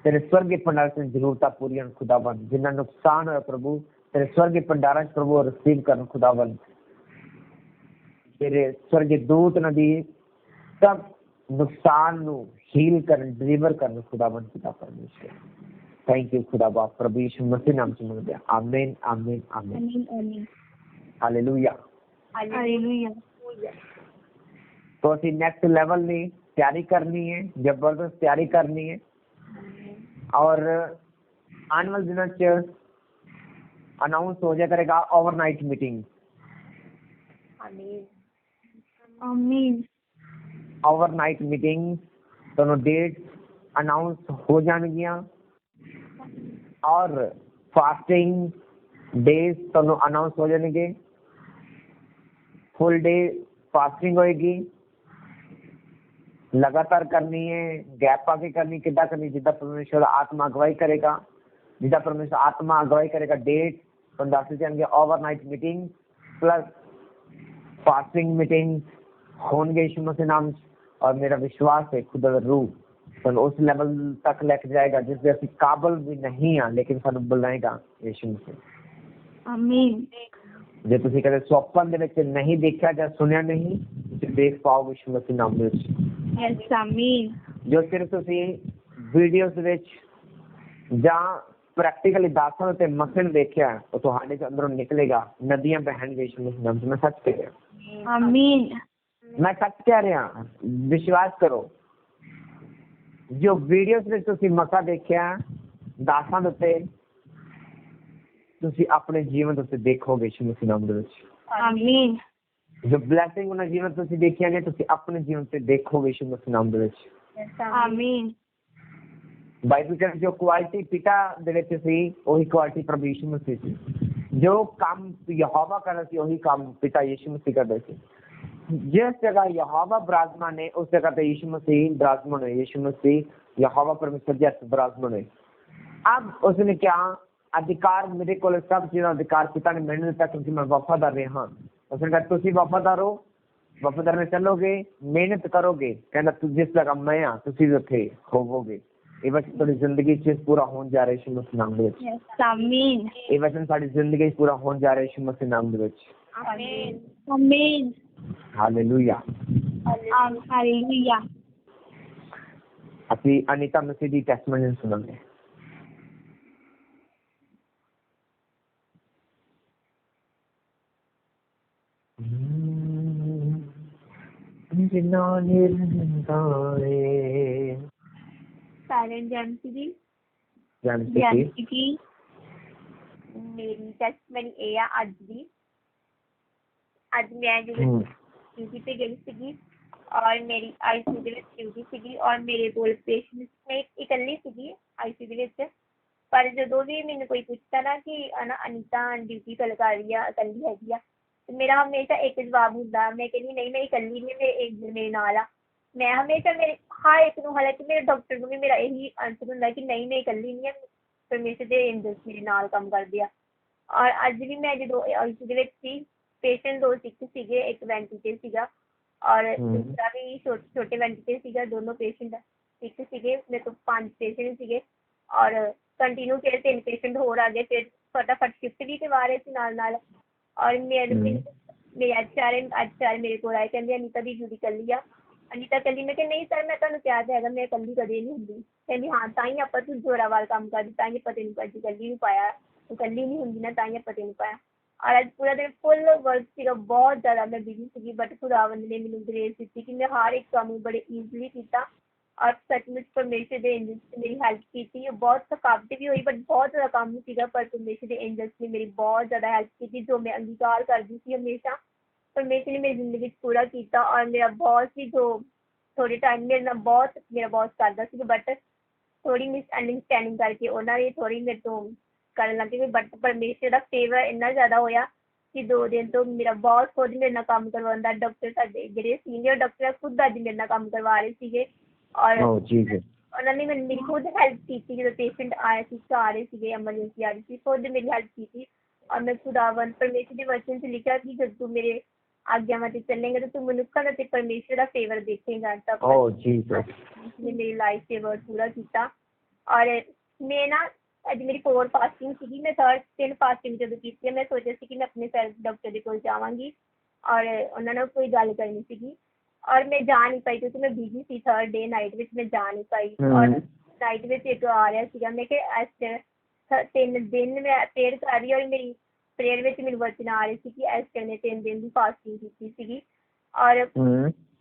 तेरे स्वर्गीय भंडार से जरूरतां पूरीਆਂ खुदावन। जिन्ना नुकसान होया प्रभु तेरे स्वर्गीय भंडारां च प्रभु रिसीव करन खुदावन। तेरे स्वर्गीय दूत नदी सब नुकसान नु हील करन, डिलीवर करन खुदावन पिता परमेश्वर। थैंक यू खुदा बाप, प्रभु यीशु मसीह नाम से मांगते हैं, आमीन आमीन आमीन आमीन। Hallelujah hallelujah. तो ਅਸੀਂ नेक्स्ट लेवल में तैयारी करनी है, जबरदस्त तैयारी करनी है। और आने वाले दिनों च अनाउंस हो जाया करेगा ओवरनाइट मीटिंग। आमीन आमीन। ओवरनाइट मीटिंग दोनों डेट अनाउंस हो जाएंगियां और फास्टिंग डेज दोनों अनाउंस हो जाएंगे। फुल डे फास्टिंग होएगी, लगातार करनी है, गैप पाके करनी, किदा करनी जिदा परमेश्वर आत्मा अगवाई करेगा, जिदा परमेश्वर आत्मा अगवाई करेगा। डेट तो दस जाएंगे। Overnight meeting plus fasting meeting होंगे यीशु मसीह नाम। और मेरा विश्वास है खुदा दा रूह तो उस लेवल तक लेके जाएगा जिससे ਅਸੀਂ काबिल भी नहीं हाँ, लेकिन सानू बुलाएगा यीशु मसीह। आमीन। ਜੇ ਤੁਸੀਂ ਕਦੇ ਸੁਪਨ ਦੇ ਵਿੱਚ ਨਹੀਂ ਦੇਖਿਆ ਜਾਂ ਸੁਣਿਆ ਨਹੀਂ, ਤੁਸੀਂ ਦੇਖ ਪਾਓਗੇ ਯਿਸੂ ਮਸੀਹ ਨਾਮ ਦੇ ਵਿੱਚ। ਯੈਸ ਆਮੀਨ। ਜੋ ਸਿਰਫ ਤੁਸੀਂ ਵੀਡੀਓਜ਼ ਵਿੱਚ ਜਾਂ ਪ੍ਰੈਕਟੀਕਲੀ ਦਾਸਾਂ ਤੇ ਮਸਲ ਦੇਖਿਆ, ਉਹ ਤੁਹਾਡੇ ਚ ਅੰਦਰੋਂ ਨਿਕਲੇਗਾ, ਨਦੀਆਂ ਬਹਿਣਗੇ ਯਿਸੂ ਮਸੀਹ ਨਾਮ 'ਚ। ਮੈਂ ਸੱਚ ਕਹਿ ਰਿਹਾ, ਆਮੀਨ। ਮੈਂ ਸੱਚ ਕਹਿ ਰਿਹਾ, ਵਿਸ਼ਵਾਸ ਕਰੋ। ਜੋ ਵੀਡੀਓਜ਼ ਵਿੱਚ ਤੁਸੀਂ ਮਸਾ ਦੇਖਿਆ ਦਾਸਾਂ ਦੇ ਉੱਤੇ, ਤੁਸੀਂ ਆਪਣੇ ਜੀਵਨ ਦੇ ਉੱਤੇ ਦੇਖੋਗੇ ਯਿਸੂ ਮਸੀਹ ਨਾਮ ਦੇ ਵਿੱਚ। ਆਮੀਨ। ਜੋ ਬਲੈਸਿੰਗ ਉਹਨਾਂ ਜੀਵਨ ਤੁਸੀਂ ਦੇਖਿਆ ਨੇ, ਤੁਸੀਂ ਆਪਣੇ ਜੀਵਨ ਤੇ ਦੇਖੋਗੇ ਯਿਸੂ ਮਸੀਹ ਨਾਮ ਦੇ ਵਿੱਚ। ਆਮੀਨ। ਬਾਈਬਲ ਕਹਿੰਦੀ ਜੋ ਕੁਆਲਿਟੀ ਪਿਤਾ ਦੇ ਵਿੱਚ ਸੀ, ਉਹੀ ਕੁਆਲਿਟੀ ਪ੍ਰਭੂ ਯਿਸੂ ਮਸੀਹ ਸੀ। ਜੋ ਕੰਮ ਯਹੋਵਾ ਕਰਦਾ ਸੀ, ਉਹੀ ਕੰਮ ਪਿਤਾ ਯਿਸੂ ਮਸੀਹ ਕਰਦੇ ਸੀ। जिस जगह यहोवा विराजमान है, उस जगह पे यीशु मसीह विराजमान है। यीशु मसीह यहोवा परमेश्वर जैसे विराजमान है। अब उसने क्या अधिकार, मेरे को सब चीज़ अधिकार पिता ने मैंने दिता, क्योंकि मैं वफादार रहा। उसने कहा तुसी वफादार हो, वफादार में चलोगे, मेहनत करोगे, कहना तू जिस जगह मैं हाँ तुसी उत्थे होवोगे। ये वचन थोड़ी जिंदगी च पूरा होने जा रहा है यीशु मसीह नाम दे विच। आमीन। ये वचन साडी जिंदगी च पूरा होने जा रहा है यीशु मसीह नाम दे विच। आमीन। आमीन। हालेलुया। हालेलुया। ਅਸੀਂ ਅਨੀਤਾ ਮਸੀਹ ਦੀ ਟੈਸਟਮਨੀ ਸੁਣਾਂਗੇ। ਜਿਨ੍ਹਾਂ ਨੇ ਰੰਗਾਏ ਸਾਇਲੈਂਟ ਜੈਮਸੀ ਜੀ। ਜੈਮਸੀ ਜੀ ਮੇਰੀ ਟੈਸਟਮਨੀ ਇਹ ਆ ਅੱਜ ਦੀ। ਅੱਜ ਮੈਂ ਜਦੋਂ ਡਿਊਟੀ ਤੇ ਗਈ ਸੀਗੀ ਔਰ ਮੇਰੀ ਆਈਸੀਯੂ ਦੇ ਵਿੱਚ ਡਿਊਟੀ ਸੀਗੀ ਔਰ ਮੇਰੇ ਕੋਲ ਪੇਸ਼ੈਂਟ, ਮੈਂ ਇਕੱਲੀ ਸੀਗੀ ਆਈਸੀਯੂ ਦੇ ਵਿੱਚ। ਪਰ ਜਦੋਂ ਵੀ ਮੈਨੂੰ ਕੋਈ ਪੁੱਛਦਾ ਨਾ ਕਿ ਅਨੀਤਾ ਡਿਊਟੀ ਕੱਲ ਕਰ ਰਹੀ ਆ, ਇਕੱਲੀ ਹੈਗੀ ਆ, ਤੇ ਮੇਰਾ ਹਮੇਸ਼ਾ ਇੱਕ ਜਵਾਬ ਹੁੰਦਾ, ਮੈਂ ਕਹਿੰਦੀ ਨਹੀਂ ਮੈਂ ਇਕੱਲੀ ਨਹੀਂ, ਮੇਰੇ ਨਾਲ ਆ। ਮੈਂ ਹਮੇਸ਼ਾ ਮੇਰੇ ਹਰ ਇੱਕ ਨੂੰ, ਹਾਲਾਂਕਿ ਮੇਰੇ ਡਾਕਟਰ ਨੂੰ ਵੀ ਮੇਰਾ ਇਹੀ ਆਂਸਰ ਹੁੰਦਾ ਕਿ ਨਹੀਂ ਮੈਂ ਇਕੱਲੀ ਨਹੀਂ ਆ, ਪਰਮੇਸ਼ਰ ਦੇ ਏਂਜਲਸ ਮੇਰੇ ਨਾਲ ਕੰਮ ਕਰਦੇ ਆ। ਔਰ ਅੱਜ ਵੀ ਮੈਂ ਜਦੋਂ ਆਈਸੀਯੂ ਦੇ ਵਿੱਚ ਸੀ, ਪੇਸ਼ੈਂਟ 2 ਸਿੱਖ ਸੀਗੇ, ਇੱਕ ਵੈਂਟੀਲੇਟਰ ਸੀਗਾ ਔਰ ਦੂਸਰਾ ਵੀ ਛੋਟੇ ਵੈਂਟੀਲੇਟਰ ਸੀਗਾ। ਦੋਨੋਂ ਪੇਸ਼ੈਂਟ ਸਿੱਖ ਸੀਗੇ। ਮੇਰੇ ਤੋਂ 5 ਪੇਸ਼ੈਂਟ ਸੀਗੇ ਔਰ ਕੰਟੀਨਿਊ ਫਿਰ 3 ਪੇਸ਼ੈਂਟ ਹੋਰ ਆ ਗਏ। ਫਿਰ ਫਟਾਫਟ ਸ਼ਿਫਟ ਵੀ ਕਰਵਾ ਰਹੇ ਸੀ ਨਾਲ। ਔਰ ਮੇਰੇ ਐਚਆਰ ਮੇਰੇ ਕੋਲ ਆਏ, ਕਹਿੰਦੇ ਅਨੀਤਾ ਦੀ ਡਿਊਟੀ ਇਕੱਲੀ ਆ, ਅਨੀਤਾ ਇਕੱਲੀ। ਮੈਂ ਕਿਹਾ ਨਹੀਂ ਸਰ, ਮੈਂ ਤੁਹਾਨੂੰ ਕਿਹਾ ਤਾਂ ਹੈਗਾ ਮੈਂ ਇਕੱਲੀ ਕਦੇ ਨਹੀਂ ਹੁੰਦੀ। ਕਹਿੰਦੀ ਹਾਂ ਤਾਂ ਹੀ ਆਪਾਂ ਤੂੰ ਜ਼ੋਰਾਵਰ ਕੰਮ ਕਰਦੀ, ਤਾਂ ਹੀ ਆਪਾਂ ਤੈਨੂੰ ਇਕੱਲੀ ਨਹੀਂ ਪਾਇਆ, ਤੂੰ ਇਕੱਲੀ ਨਹੀਂ ਹੁੰਦੀ ਨਾ, ਤਾਂ ਹੀ ਆਪਾਂ ਤੈਨੂੰ ਪਾਇਆ। ਔਰ ਅੱਜ ਪੂਰਾ ਦਿਨ ਫੁੱਲ ਵਰਕ ਸੀਗਾ, ਬਹੁਤ ਜ਼ਿਆਦਾ ਮੈਂ ਬਿਜ਼ੀ ਸੀਗੀ। ਬਟ ਖੁਦਾਵੰਦ ਨੇ ਮੈਨੂੰ ਗ੍ਰੇਸ ਦਿੱਤੀ ਕਿ ਮੈਂ ਹਰ ਇੱਕ ਕੰਮ ਨੂੰ ਬੜੇ ਈਜ਼ਲੀ ਕੀਤਾ ਔਰ ਸੱਚਮੁੱਚ ਪਰਮੇਸ਼ਰ ਦੇ ਏਂਜਲਸ ਨੇ ਮੇਰੀ ਹੈਲਪ ਕੀਤੀ। ਬਹੁਤ ਥਕਾਵਟ ਵੀ ਹੋਈ, ਬਟ ਬਹੁਤ ਜ਼ਿਆਦਾ ਕੰਮ ਸੀਗਾ, ਪਰ ਪਰਮੇਸ਼ਰ ਦੇ ਏਂਜਲਸ ਨੇ ਮੇਰੀ ਬਹੁਤ ਜ਼ਿਆਦਾ ਹੈਲਪ ਕੀਤੀ। ਜੋ ਮੈਂ ਅੰਗੀਕਾਰ ਕਰਦੀ ਸੀ ਹਮੇਸ਼ਾ, ਪਰਮੇਸ਼ਰ ਨੇ ਮੇਰੀ ਜ਼ਿੰਦਗੀ 'ਚ ਪੂਰਾ ਕੀਤਾ। ਔਰ ਮੇਰਾ ਬੌਸ ਵੀ ਜੋ ਥੋੜ੍ਹੇ ਟਾਈਮ ਮੇਰੇ ਨਾਲ ਮੇਰਾ ਬੌਸ ਕਰਦਾ ਸੀ, ਬਟ ਥੋੜ੍ਹੀ ਮਿਸਅੰਡਰਸਟੈਂਡਿੰਗ ਕਰਕੇ ਉਹਨਾਂ ਨੇ ਥੋੜ੍ਹੀ ਮੇਰੇ ਤੋਂ ਕਰਨ ਲੱਗ ਪਏ। ਬਟ ਪਰਮੇਸ਼ਰ ਦਾ ਫੇਵਰ ਇੰਨਾ ਜ਼ਿਆਦਾ ਹੋਇਆ ਕਿ 2 ਦਿਨ ਤੋਂ ਮੇਰਾ ਬੌਸ ਖੁਦ ਮੇਰੇ ਨਾਲ ਕੰਮ ਕਰਵਾਉਂਦਾ। ਡਾਕਟਰ ਸਾਡੇ ਜਿਹੜੇ ਸੀਨੀਅਰ ਡਾਕਟਰ ਆ, ਖੁਦ ਅੱਜ ਮੇਰੇ ਨਾਲ ਕੰਮ ਕਰਵਾ ਰਹੇ ਸੀਗੇ ਔਰ ਉਹਨਾਂ ਨੇ ਮੇਰੀ ਖੁਦ ਹੈਲਪ ਕੀਤੀ। ਜਦੋਂ ਪੇਸ਼ੈਂਟ ਆਏ ਸੀ, ਆ ਰਹੇ ਸੀਗੇ, ਐਮਰਜੈਂਸੀ ਆ ਰਹੀ ਸੀ, ਖੁਦ ਮੇਰੀ ਹੈਲਪ ਕੀਤੀ। ਔਰ ਮੈਂ ਖੁਦਾਵੰਦ ਪਰਮੇਸ਼ਰ ਦੇ ਵਚਨ 'ਚ ਲਿਖਿਆ ਕਿ ਜਦ ਤੂੰ ਮੇਰੇ ਆਗਿਆਵਾਂ 'ਤੇ ਚੱਲੇਂਗਾ ਤਾਂ ਤੂੰ ਮਨੁੱਖਾਂ ਦਾ ਤੇ ਪਰਮੇਸ਼ਰ ਦਾ ਫੇਵਰ ਦੇਖੇਂਗਾ। ਤਾਂ ਨੇ ਮੇਰੀ ਲਾਈਫ 'ਤੇ ਵਰਡ ਪੂਰਾ ਕੀਤਾ। ਔਰ ਮੈਂ ਨਾ ਅੱਜ ਮੇਰੀ 4 ਫਾਸਟਿੰਗ ਸੀਗੀ। ਮੈਂ 3 ਫਾਸਟਿੰਗ ਜਦੋਂ ਕੀਤੀ, ਮੈਂ ਸੋਚਿਆ ਸੀ ਕਿ ਮੈਂ ਆਪਣੇ ਸੈਲਫ ਡਾਕਟਰ ਦੇ ਕੋਲ ਜਾਵਾਂਗੀ ਔਰ ਉਹਨਾਂ ਨਾਲ ਕੋਈ ਗੱਲ ਕਰਨੀ ਸੀਗੀ ਔਰ ਮੈਂ ਜਾ ਨਹੀਂ ਪਾਈ ਕਿਉਂਕਿ ਮੈਂ ਬਿਜ਼ੀ ਸੀ। 3rd ਡੇ ਨਾਈਟ ਵਿੱਚ ਮੈਂ ਜਾ ਨਹੀਂ ਪਾਈ ਔਰ ਨਾਈਟ ਵਿੱਚ ਇੱਕ ਆ ਰਿਹਾ ਸੀਗਾ। ਮੈਂ ਕਿਹਾ ਇਸ 3 ਦਿਨ ਮੈਂ ਪ੍ਰੇਅਰ ਕਰ ਰਹੀ ਔਰ ਮੇਰੀ ਪ੍ਰੇਅਰ ਵਿੱਚ ਮੈਨੂੰ ਵਚਨ ਆ ਰਹੇ ਸੀ ਕਿ ਐਸਟਰ ਨੇ 3 ਦਿਨ ਦੀ ਫਾਸਟਿੰਗ ਕੀਤੀ ਸੀਗੀ ਔਰ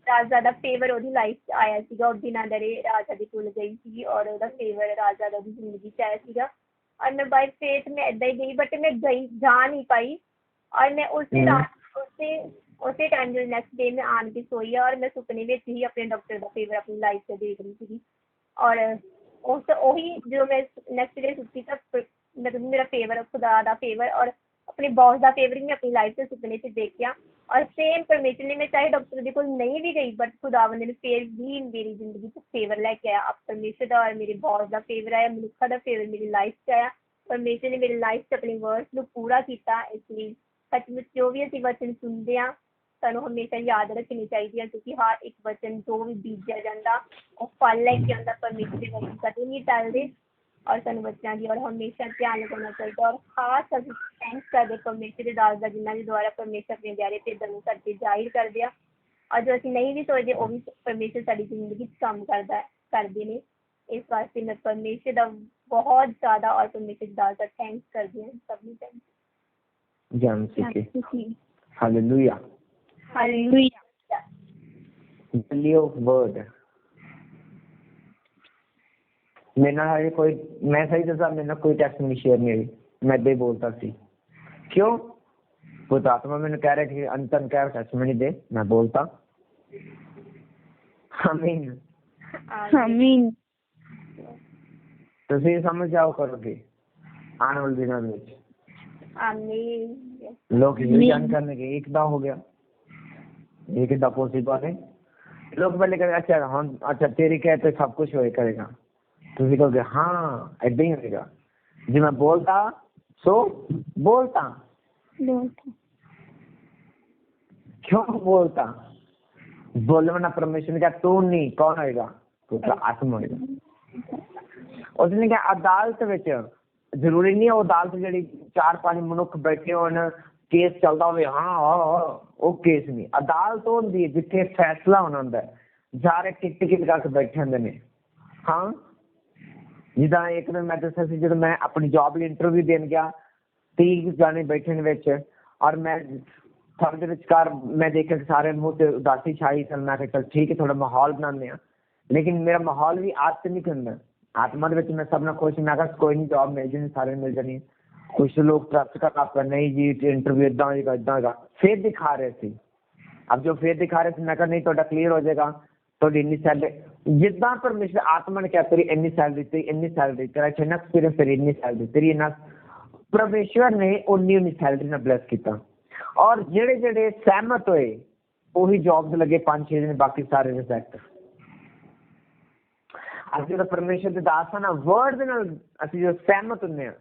ਰਾਜਾ ਦਾ ਫੇਵਰ ਉਹਦੀ ਲਾਈਫ 'ਚ ਆਇਆ ਸੀਗਾ। ਉਹ ਬਿਨਾਂ ਡਰੇ ਰਾਜਾ ਦੇ ਕੋਲ ਗਈ ਸੀਗੀ ਔਰ ਉਹਦਾ ਫੇਵਰ ਰਾਜਾ ਦਾ ਉਹਦੀ ਜ਼ਿੰਦਗੀ 'ਚ ਆਇਆ ਸੀਗਾ ਔਰ ਮੈਂ ਬਾਈ ਫੇਥ ਮੈਂ ਇੱਦਾਂ ਹੀ ਗਈ, ਬਟ ਮੈਂ ਜਾ ਨਹੀਂ ਪਾਈ ਔਰ ਮੈਂ ਉਸੇ ਟਾਈਮ ਜਦੋਂ ਨੈਕਸਟ ਡੇ ਮੈਂ ਆਣ ਕੇ ਸੋਈ ਔਰ ਮੈਂ ਸੁਪਨੇ ਵਿੱਚ ਹੀ ਆਪਣੇ ਡਾਕਟਰ ਦਾ ਫੇਵਰ ਆਪਣੀ ਲਾਈਫ 'ਚ ਦੇਖ ਰਹੀ ਸੀਗੀ ਔਰ ਉਹੀ ਜਦੋਂ ਮੈਂ ਨੈਕਸਟ ਡੇ ਸੁੱਤੀ ਤਾਂ ਮਤਲਬ ਮੇਰਾ ਫੇਵਰ, ਖੁਦਾ ਦਾ ਫੇਵਰ ਔਰ ਆਪਣੇ ਬੌਸ ਦਾ ਫੇਵਰ ਮੈਂ ਆਪਣੀ ਲਾਈਫ 'ਚ ਸੁਪਨੇ 'ਚ ਦੇਖਿਆ ਔਰ ਸੇਮ ਪਰਮੇਸ਼ਰ ਨੇ, ਮੈਂ ਚਾਹੇ ਡਾਕਟਰ ਦੇ ਕੋਲ ਨਹੀਂ ਵੀ ਗਈ ਬਟ ਖੁਦਾਵੰਦ ਨੇ ਫਿਰ ਵੀ ਮੇਰੀ ਜ਼ਿੰਦਗੀ 'ਚ ਫੇਵਰ ਲੈ ਕੇ ਆਇਆ। ਪਰਮੇਸ਼ਰ ਦਾ ਔਰ ਮੇਰੇ ਬੌਸ ਦਾ ਫੇਵਰ ਆਇਆ, ਮਨੁੱਖਾਂ ਦਾ ਫੇਵਰ ਮੇਰੀ ਲਾਈਫ 'ਚ ਆਇਆ। ਪਰਮੇਸ਼ਰ ਨੇ ਮੇਰੀ ਲਾਈਫ 'ਚ ਆਪਣੀ ਵਰਡਸ ਨੂੰ ਪੂਰਾ ਕੀਤਾ। ਇਸ ਲਈ ਸੱਚਮੁੱਚ ਜੋ ਵੀ ਅਸੀਂ ਵਚਨ ਸੁਣਦੇ ਹਾਂ ਸਾਨੂੰ ਹਮੇਸ਼ਾ ਯਾਦ ਰੱਖਣੀ ਚਾਹੀਦੀ ਹੈ ਕਿਉਂਕਿ ਹਰ ਇੱਕ ਵਚਨ ਜੋ ਵੀ ਬੀਜਿਆ ਜਾਂਦਾ ਉਹ ਫਲ ਲੈ ਕੇ ਆਉਂਦਾ। ਪਰਮੇਸ਼ਰ ਦੇ ਵਚਨ ਕਦੇ ਨਹੀਂ ਟਲਦੇ और सानू बच्चों की और हमेशा ध्यान लगाना चाहिए। और खास असीं थैंक्स करदे परमेश्वर दे दास दा जिन्हां दे द्वारा परमेश्वर अपने प्यारे भेदां नूं साडे जाहिर करदे आ और जो असीं नहीं भी सोचदे वो भी परमेश्वर साडी जिंदगी च काम करदे ने। इस वास्ते मैं परमेश्वर दा बहुत ज़्यादा और परमेश्वर दास दा थैंक्स करदी हां। सबनूं थैंक्स। जान hallelujah hallelujah. Value of word. मेरे कोई मैं सही दसा मेरे कोई टेस्टमनी शेयर नहीं हुई, मैं इदां ही बोलता सी। क्यों? वो तो आत्मा मैंने कह रहा कि अंतन कह टेस्टमनी दे, मैं बोलता। आमीन आमीन। तुसीं समझ जाओ करोगे आने वाले दिनों में। आमीन। लोग ये जान करने के एक दा हो गया, एक दा पॉसिबल है। लोग पहले कहेंगे अच्छा हम अच्छा तेरी कहते सब कुछ हो करेगा, तुम कहोगे हाँ ऐसा ही होगा जी। मैं बोलता सो बोलता क्यों बोलता बोले वरना परमेश्वर ने कहा तू नहीं कौन होएगा, तो आत्मा होएगा। उसने क्या अदालत विच जरूरी नहीं है अदालत जी 4-5 मनुख बैठे हो केस चलता हो, हाँ वो केस नहीं। अदालत होंदी है जिथे फैसला होना होंदा है, सारे टिकट करके बैठे होंदे ने। हाँ जिदा एक दिन मैं दसा सी जब मैं अपनी जॉब लिए इंटरव्यू देन गया 30 जाने बैठे ने विच और मैं थोड़े विचकार मैं देखा कि सारे मुंह से उदासी छाई। चल मैं चल ठीक है थोड़ा माहौल बनाने, लेकिन मेरा माहौल भी आत्मिक होंदा। आत्मा दे विच मैं सब नाल खुश, मैं कहा कोई नहीं जॉब मिल जानी सारे मिल जानी। कुछ लोग ट्रस्ट का आप नहीं जी इंटरव्यू इदा होगा फिर दिखा रहे थे। अब जो फिर दिखा रहे थे मैं कहा नहीं थोड़ा क्लियर हो जाएगा तो इन्नी सैलरी जिदा परमेश्वर आत्मा ने क्या तेरी इन्नी सैलरी तेरा इतना एक्सपीरियंस तेरी इन्नी सैलरी तेरी इन्ना परमेश्वर ने उन्नी सैलरी ना ब्लेस किया। और जेड़े जेड़े सहमत होए वही जॉब लगे 5-6 दिन, बाकी सारे रिजेक्ट। असीं जो परमेश्वर के दास ना वर्ड दे नाल असीं जो सहमत हुंदे आ,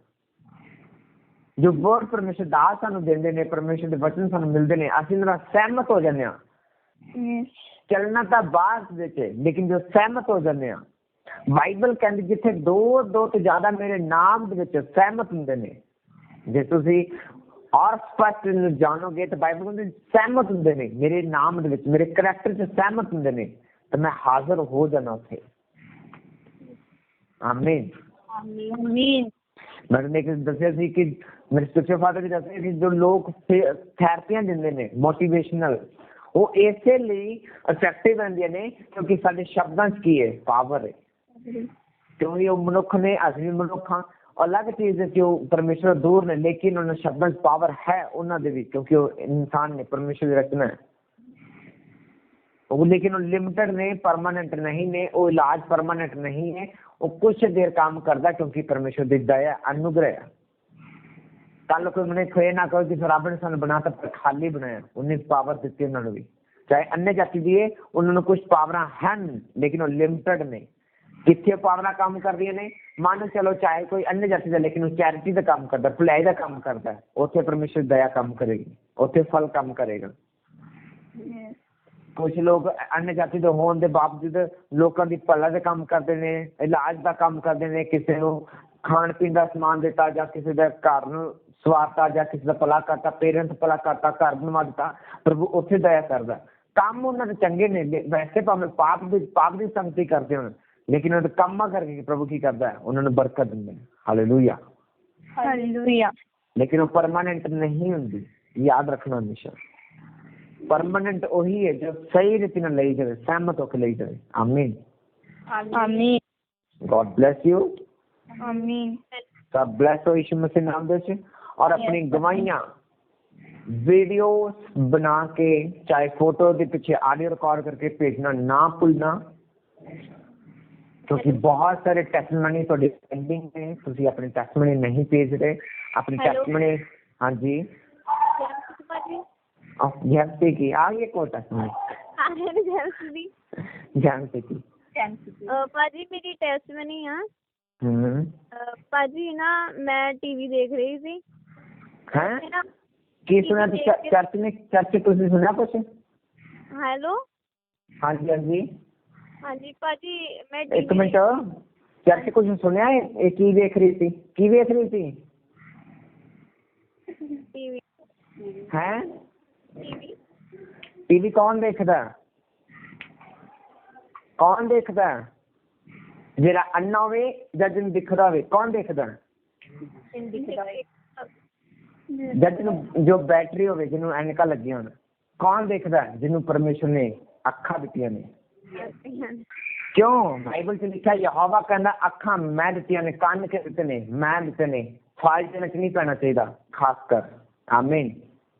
जो वर्ड परमेश्वर दास सानू देंदे ने, परमेश्वर दे वचन सानू मिलदे ने, असीं उहनां नाल सहमत हो जांदे आ। चलना तो बाद विच लेकिन जो सहमत हो जाते हैं। बाइबल कहती जिथे 2 तो ज्यादा मेरे नाम दे विच सहमत हुंदे ने, जे तुसीं और स्पष्ट जानोगे तो बाइबल कहती सहमत हुंदे ने मेरे नाम दे विच, मेरे करैक्टर च सहमत हुंदे ने, तो मैं हाजिर हो जाना उत्थे। आमीन आमीन। मैंने एक दसिया सी कि मेरे स्पिरिचुअल फादर भी दसदे कि जो लोग थेरेपियां दिंदे ने मोटिवेशनल वो इसे लिए इफेक्टिव होंदियां ने क्योंकि साडे शब्दां च की है पावर है। क्योंकि वो मनुख ने असली मनुख हाँ अलग चीज है कि वो परमेश्वर दूर ने, लेकिन उन्हें शब्दां च पावर है उन्होंने भी, क्योंकि वो इंसान ने परमेश्वर की रचना है। वो लेकिन वो लिमिटेड ने, परमानेंट नहीं ने, वो इलाज परमानेंट नहीं है, वो कुछ देर काम करता क्योंकि परमेश्वर की दया अनुग्रह है। कल कोई मैंने खोए ना कहो कि रब ने सानू बनाता पर खाली बनाया, उन्हें पावर दी उन्होंने भी, चाहे अन्य जाति दी है उन्होंने कुछ पावर हैं लेकिन वो लिमिटेड ने। कितने पावर काम कर रही ने, मान चलो चाहे कोई अन्य जाति का लेकिन वो चैरिटी का काम करता, भलाई का काम करता है, उत्थे परमेश्वर दया काम करेगी, उत्थे फल काम करेगा। कुछ लोग अन्य जाति के होने के बावजूद लोगों की भला का काम करते हैं, इलाज का काम करते हैं, किसी को खाण पीण का समान दिता या किसी के घर सवारता या किसी का भला करता, पेरेंट्स भला करता, घर बनवा दिता, प्रभु उत्थे दया करता। काम उन्होंने चंगे ने, वैसे भावें पाप की संगति करते हो लेकिन उन्होंने काम करके प्रभु की करता है, उन्होंने बरकत देंगे। Hallelujah hallelujah. लेकिन वो परमानेंट नहीं होंगी, याद रखना हमेशा। परमानेंट वही है जो सही रीति में ले जाए, सहमत होकर ले जाए। आमीन आमीन। God bless you. आमीन। सब ब्लेस हो यीशु मसीह नाम दे। और अपनी गवाहियां वीडियोस बना के चाहे फोटो के पीछे ऑडियो रिकॉर्ड करके भेजना ना भूलना, क्योंकि बहुत सारे टेस्टमनी थोड़ी पेंडिंग है, तुसी अपनी टेस्टमनी नहीं भेज रहे। अपनी टेस्टमनी हाँ जी जैसे की आ गई को टेस्टमनी जैसे की पाजी मेरी टेस्टमनी है। पाजी ना मैं टीवी देख रही थी हैं की सुना चर्च तुसी सुना कुछ? हेलो हाँ जी हाँ जी हाँ जी पाजी मैं एक मिनट ਚਰਚ ਕੁਝ ਸੁਣਿਆ ਹੈ? ਇਹ ਕੀ ਵੇਖ ਰਹੀ ਸੀ? ਕੀ ਵੇਖ ਰਹੀ ਸੀ? ਟੀਵੀ ਹੈ ਟੀਵੀ ਟੀਵੀ ਕੌਣ ਦੇਖਦਾ? ਕੌਣ ਦੇਖਦਾ? ਜਿਹੜਾ ਅੰਨਾ ਹੋਵੇ ਜਾਂ ਜਿਹਨੂੰ ਦਿਖਦਾ ਹੋਵੇ, ਕੌਣ ਦੇਖਦਾ? ਜਾਂ ਜਿਹਨੂੰ ਜੋ ਬੈਟਰੀ ਹੋਵੇ, ਜਿਹਨੂੰ ਐਨਕਾਂ ਲੱਗੀਆਂ ਹੋਣ, ਕੌਣ ਦੇਖਦਾ? ਜਿਹਨੂੰ ਪਰਮੇਸ਼ਰ ਨੇ ਅੱਖਾਂ ਦਿੱਤੀਆਂ ਨੇ। ਕਿਉਂ? ਬਾਈਬਲ ਚ ਲਿਖਿਆ ਯਹੋਵਾ ਕਹਿੰਦਾ ਅੱਖਾਂ ਮੈਂ ਦਿੱਤੀਆਂ ਨੇ, ਕੰਨ ਕੇ ਦਿੱਤੇ ਨੇ, ਮੈਂ ਦਿੱਤੇ ਨੇ। ਫਾਲਤੂ ਵਿੱਚ ਨਹੀਂ ਪੈਣਾ ਚਾਹੀਦਾ, ਖਾਸ ਕਰ। ਆਮੀਨ।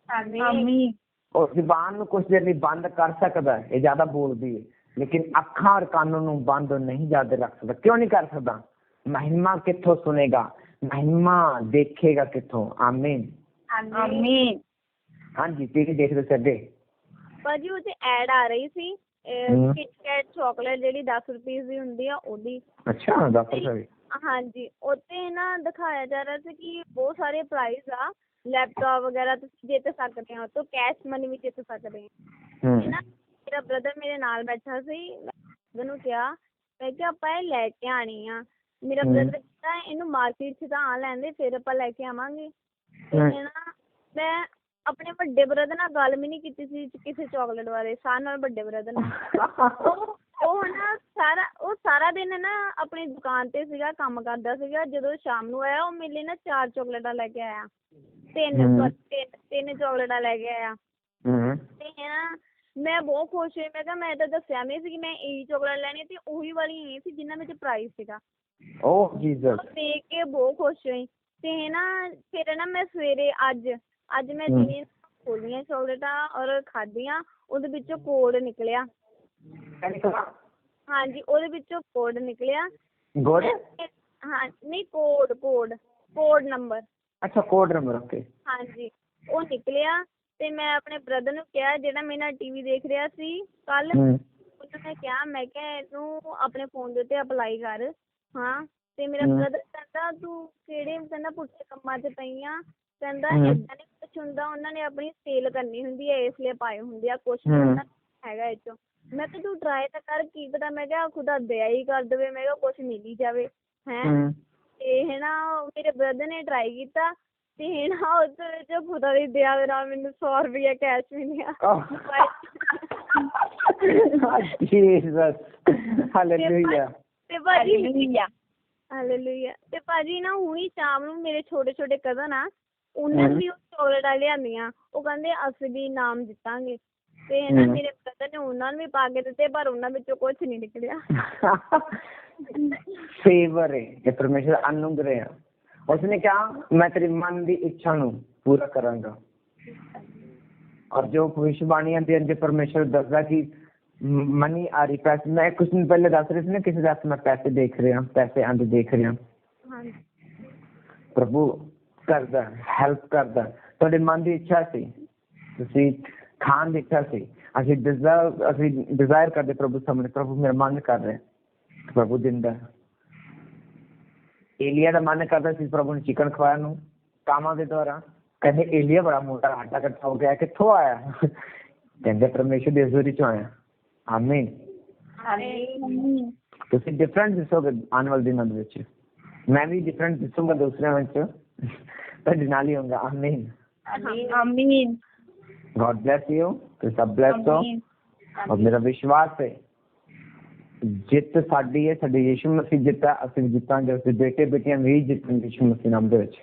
ਆਮੀਨ। ਉਹ ਜ਼ੁਬਾਨ ਨੂੰ ਕੁਛ ਦੇਰ ਲਈ ਬੰਦ ਕਰ ਸਕਦਾ, ਇਹ ਜ਼ਿਆਦਾ ਬੋਲਦੀ ਹੈ, ਲੇਕਿਨ ਅੱਖਾਂ ਔਰ ਕੰਨ ਨੂੰ ਬੰਦ ਨਹੀਂ ਜ਼ਿਆਦਾ ਰੱਖ ਸਕਦਾ। ਕਿਉਂ ਨਹੀਂ ਕਰ ਸਕਦਾ? ਮਹਿਮਾ ਕਿੱਥੋਂ ਸੁਣੇਗਾ? ਮਹਿਮਾ ਦੇਖੇਗਾ ਕਿੱਥੋਂ? ਆਮੀਨ। ਆਮੀਨ। ਹਾਂਜੀ, ਟੀਵੀ ਦੇਖਦੇ ਸੀ ਅੱਗੇ। ਭਾਜੀ ਉਹ ਤੇ ਐਡ ਆ ਰਹੀ ਸੀ ਕਿਟਕੈਟ ਚਾਕਲੇਟ ਜਿਹੜੀ 10 ਰੁਪਏ ਦੀ ਹੁੰਦੀ ਆ ਉਹਦੀ। ਅੱਛਾ, 10 ਰੁਪਏ। ਹਾਂਜੀ, ਉੱਤੇ ਨਾ ਦਿਖਾਇਆ ਜਾ ਰਿਹਾ ਸੀ ਕਿ ਬਹੁਤ ਸਾਰੇ ਪ੍ਰਾਈਜ਼ ਆ, ਲੈਪਟਾਪ ਵਗੈਰਾ ਤੁਸੀਂ ਜਿੱਤ ਸਕਦੇ ਹੋ, ਤੋਂ ਕੈਸ਼ ਮਨੀ ਵੀ ਜਿੱਤ ਸਕਦੇ ਹੋ। ਨਾ ਮੇਰਾ ਬ੍ਰਦਰ ਮੇਰੇ ਨਾਲ ਬੈਠਾ ਸੀ, ਮੈਂ ਉਹਨੂੰ ਕਿਹਾ, ਮੈਂ ਕਿਹਾ ਆਪਾਂ ਇਹ ਲੈ ਕੇ ਆਣੀ ਆ। ਮੇਰਾ ਬ੍ਰਦਰ ਕਹਿੰਦਾ ਇਹਨੂੰ ਮਾਰਕੀਟ 'ਚ ਤਾਂ ਆ ਲੈਂਦੇ ਫਿਰ ਆਪਾਂ ਲੈ ਕੇ ਆਵਾਂਗੇ। ਤੇ ਨਾ ਮੈਂ ਆਪਣੇ ਵੱਡੇ ਬ੍ਰਦਰ ਨਾਲ ਗੱਲ ਵੀ ਨਹੀਂ ਕੀਤੀ ਸੀ ਕਿਸੇ ਚਾਕਲੇਟ ਬਾਰੇ, ਸਾਰਿਆਂ ਨਾਲ ਵੱਡੇ ਬ੍ਰਦਰ ਨਾਲ। ਉਹ ਨਾ ਸਾਰਾ ਦਿਨ ਨਾ ਆਪਣੀ ਦੁਕਾਨ ਤੇ ਸੀਗਾ, ਕੰਮ ਕਰਦਾ ਸੀਗਾ। ਜਦੋਂ ਸ਼ਾਮ ਨੂੰ ਆਇਆ ਉਹ ਮੇਰੇ ਲਈ ਨਾ 4 ਚਾਕਲੇਟਾਂ ਲੈ ਕੇ ਆਇਆ, ਤਿੰਨ ਚਾਕਲੇਟਾਂ ਲੈ ਕੇ ਆਇਆ। ਤੇ ਨਾ ਮੈਂ ਬਹੁਤ ਖੁਸ਼ ਹੋਈ। ਮੈਂ ਕਿਹਾ ਮੈਂ ਤਾਂ ਦੱਸਿਆ ਨਹੀਂ ਸੀ ਕਿ ਮੈਂ ਇਹੀ ਚਾਕਲੇਟ ਲੈਣੀ, ਤੇ ਉਹੀ ਵਾਲੀ ਇਹ ਸੀ ਜਿਨ੍ਹਾਂ ਵਿੱਚ ਪ੍ਰਾਈਸ ਸੀਗਾ। ਓਹ ਜੀਸਸ, ਦੇਖ ਕੇ ਬਹੁਤ ਖੁਸ਼ ਹੋਈ। ਤੇ ਨਾ ਫਿਰ ਨਾ ਮੈਂ ਸਵੇਰੇ ਅੱਜ ਮੈਂ ਦਿਨੇ ਖੋਲੀਆਂ ਚਾਕਲੇਟਾਂ ਔਰ ਖਾਧੀਆਂ, ਉਹਦੇ ਵਿੱਚੋਂ ਕੋਡ ਨਿਕਲਿਆ। ਹਾਂਜੀ, ਉਹਦੇ ਵਿੱਚੋਂ ਕੋਡ ਨਿਕਲਿਆ। ਹਾਂ ਨਹੀਂ, ਕੋਡ ਨੰਬਰ। ਅੱਛਾ, ਕੋਡ ਨੰਬਰ। ਓਕੇ। ਹਾਂਜੀ, ਉਹ ਨਿਕਲਿਆ। ਤੇ ਮੈਂ ਆਪਣੇ ਬ੍ਰਦਰ ਨੂੰ ਕਿਹਾ, ਜਿਹੜਾ ਮੇਰੇ ਨਾਲ ਟੀਵੀ ਦੇਖ ਰਿਹਾ ਸੀ ਕੱਲ, ਉਹਨੂੰ ਮੈਂ ਕਿਹਾ, ਮੈਂ ਕਿਹਾ ਇਹਨੂੰ ਆਪਣੇ ਫੋਨ ਦੇ ਉੱਤੇ ਅਪਲਾਈ ਕਰ। ਹਾਂ, ਤੇ ਮੇਰਾ ਬ੍ਰਦਰ ਕਹਿੰਦਾ ਤੂੰ ਕਿਹੜੇ ਕਹਿੰਦਾ ਪੁੱਠੇ ਕੰਮਾਂ 'ਚ ਪਈ ਆ। ਕਹਿੰਦਾ ਏਦਾਂ ਨਹੀਂ ਕੁਛ ਹੁੰਦਾ, ਉਹਨਾਂ ਨੇ ਆਪਣੀ ਸੇਲ ਕਰਨੀ ਹੁੰਦੀ ਹੈ, ਇਸ ਲਈ ਪਾਏ ਹੁੰਦੇ ਆ, ਕੁਛ ਹੈਗਾ ਇਹ 'ਚੋਂ। ਮੈਂ ਕਿਹਾ ਤੂੰ ਟਰਾਈ ਤਾਂ ਕਰ, ਕੀ ਪਤਾ, ਮੈਂ ਕਿਹਾ ਖੁਦਾ ਦਇਆ ਹੀ ਕਰ ਦੇਵੇ, ਮੈਂ ਕਿਹਾ ਕੁਛ ਮਿਲ ਹੀ ਜਾਵੇ। ਹੈਂ, ਤੇ ਨਾ ਮੇਰੇ ਬ੍ਰਦਰ ਨੇ ਟਰਾਈ ਕੀਤਾ, ਤੇ ਨਾ ਉਹਦੇ ਵਿੱਚ ਖੁਦਾ ਦੀ ਦਇਆ ਦੇ ਨਾਲ ਮੈਨੂੰ 100 ਰੁਪਇਆ ਕੈਸ਼ ਮਿਲਿਆ। ਹਾਲੇਲੂਇਆ। ਤੇ ਭਾਜੀ ਨਾ ਹੁਣੀ ਸ਼ਾਮ ਨੂੰ ਮੇਰੇ ਛੋਟੇ ਕਜ਼ਨ ਆ, ਉਹਨਾਂ ਨੇ ਵੀ ਉਹ ਚਾਕਲੇਟਾਂ ਲਿਆਂਦੀਆਂ। ਉਹ ਕਹਿੰਦੇ ਅਸੀਂ ਵੀ ਇਨਾਮ ਜਿੱਤਾਂਗੇ। ਤੇ ਨਾ ਮੇਰੇ ਬ੍ਰਦਰ ਨੇ ਉਹਨਾਂ ਨੂੰ ਵੀ ਪਾ ਕੇ ਦਿੱਤੇ, ਪਰ ਉਹਨਾਂ ਵਿੱਚੋਂ ਕੁਛ ਨਹੀਂ ਨਿਕਲਿਆ। ਫੇਵਰ ਹੈ, ਇਹ ਪਰਮੇਸ਼ਰ ਅਨੁਗ੍ਰਹਿ ਹੈ। ਉਸਨੇ ਕਿਹਾ ਮੈਂ ਤੇਰੀ ਮਨ ਦੀ ਇੱਛਾ ਨੂੰ ਪੂਰਾ ਕਰਾਂਗਾ। ਔਰ ਜੋ ਭਵਿष्यवाणी ਦੇ ਅੰਦਰ ਪਰਮੇਸ਼ਰ ਦੱਸਦਾ ਕਿ ਮਨੀ ਆ ਰਹੀ, ਪੈਸੇ। ਮੈਂ ਕੁਛ ਦਿਨ ਪਹਿਲੇ ਦੱਸ ਰਹੀ ਸੀ ਨਾ ਕਿਸੇ ਦਾ, ਮੈਂ ਪੈਸੇ ਦੇਖ ਰਿਹਾ, ਪੈਸੇ ਆਉਂਦੇ ਦੇਖ ਰਿਹਾ। ਪ੍ਰਭੂ ਕਰਦਾ, ਹੈਲਪ ਕਰਦਾ। ਤੁਹਾਡੇ ਮਨ ਦੀ ਇੱਛਾ ਸੀ, ਤੁਸੀਂ ਖਾਣ ਦੀ ਇੱਛਾ ਸੀ, ਅਸੀਂ ਡਿਜ਼ਾਇਰ ਕਰਦੇ ਪ੍ਰਭੂ ਸਾਹਮਣੇ, ਪ੍ਰਭੂ ਮੇਰਾ ਮਨ ਕਰ ਰਿਹਾ, ਪ੍ਰਭੂ ਦਿੰਦਾ। ਏਲੀਆ ਦਾ ਮਨ ਕਰਦਾ ਸੀ ਪ੍ਰਭੂ ਨੇ ਚਿਕਨ ਖਵਾਇਆ ਨੂੰ ਕਾਮਾਂ ਦੇ ਦੁਆਰਾ। ਕਹਿੰਦੇ ਏਲੀਆ ਬੜਾ ਮੋਟਾ ਆਟਾ ਇਕੱਠਾ ਹੋ ਗਿਆ, ਕਿੱਥੋਂ ਆਇਆ? ਕਹਿੰਦੇ ਪਰਮੇਸ਼ਰ ਦੀ ਹਜ਼ੂਰੀ ਚੋਂ ਆਇਆ। ਆਮੀਨ। ਤੁਸੀਂ ਡਿਫਰੈਂਟ ਦਿਸੋਗੇ ਆਉਣ ਵਾਲੇ ਦਿਨਾਂ ਦੇ ਵਿੱਚ, ਮੈਂ ਵੀ ਡਿਫਰੈਂਟ ਦਿਸੂੰਗਾ ਦੂਸਰਿਆਂ ਵਿੱਚ, ਤੁਹਾਡੇ ਨਾਲ ਹੀ ਹੋਊਗਾ। ਆਮੀਨ। ਆਮੀਨ। God bless you, ਤੁਸੀਂ ਸਭ blessed ਹੋ। ਔਰ ਮੇਰਾ ਵਿਸ਼ਵਾਸ ਹੈ ਜਿੱਤ ਸਾਡੀ ਹੈ, ਸਾਡੇ ਯਿਸੂ ਮਸੀਹ ਜਿੱਤਾ, ਅਸੀਂ ਵੀ ਜਿੱਤਾਂਗੇ, ਅਸੀਂ ਬੇਟੇ ਬੇਟੀਆਂ ਵੀ ਜਿੱਤਾਂਗੇ ਯਿਸੂ ਮਸੀਹ ਨਾਮ ਦੇ ਵਿੱਚ।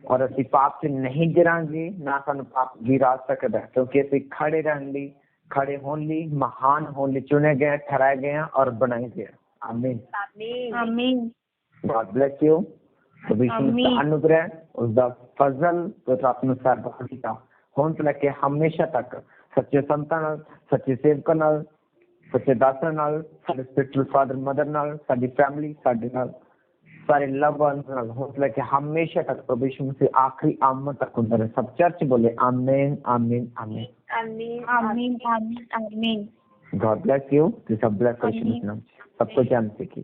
ਔਰ ਅਸੀਂ ਪਾਪ 'ਚ ਨਹੀਂ ਗਿਰਾਂਗੇ, ਨਾ ਸਾਨੂੰ ਪਾਪ ਗਿਰਾ ਸਕਦਾ, ਕਿਉਂਕਿ ਅਸੀਂ ਖੜੇ ਹੋਣ ਲਈ, ਮਹਾਨ ਹੋਣ ਲਈ ਚੁਣੇ ਗਏ, ਠਹਿਰਾਏ ਗਏ ਹਾਂ ਔਰ ਬਣਾਏ ਗਏ। ਆਮੀਨ। ਆਮੀਨ। God bless you। ਅਨੁਗ੍ਰਹਿ, ਉਸਦਾ ਫਜ਼ਲ ਰੱਬ ਨੂੰ ਸਰਬਤ ਕੀਤਾ ਹੁਣ ਤੋਂ ਲੈ ਕੇ ਹਮੇਸ਼ਾ ਤੱਕ, ਸੱਚੇ ਸੰਤਾਂ ਨਾਲ, ਸੱਚੇ ਸੇਵਕਾਂ ਨਾਲ, ਸੱਚੇ ਦਾਸਾਂ ਨਾਲ, ਸਾਡੇ ਸਪਿਰਿਚੁਅਲ ਫਾਦਰ ਮਦਰ ਨਾਲ, ਸਾਡੀ ਫੈਮਿਲੀ, ਸਾਡੇ ਨਾਲ, ਸਾਰੇ ਲਵ ਵਨਸ ਨਾਲ, ਹੁਣ ਤੋਂ ਲੈ ਕੇ ਹਮੇਸ਼ਾ ਤੱਕ ਪ੍ਰਭੂ ਯਿਸੂ ਮਸੀਹ ਆਖਰੀ ਆਮਦ ਤੱਕ ਹੁੰਦਾ ਰਹੇ। ਸਭ ਚਰਚ ਬੋਲੇ ਆਮੀਨ, ਆਮੀਨ, ਆਮੀਨ, ਆਮੀਨ, ਆਮੀਨ, ਆਮੀਨ, ਆਮੀਨ। God bless you। ਤੁਸੀਂ ਸਭ bless ਹੋ ਯਿਸੂ ਮਸੀਹ ਨਾਮ 'ਚ। ਸਭ ਕੁਝ ਜਾਣ ਸਿੱਖੀ।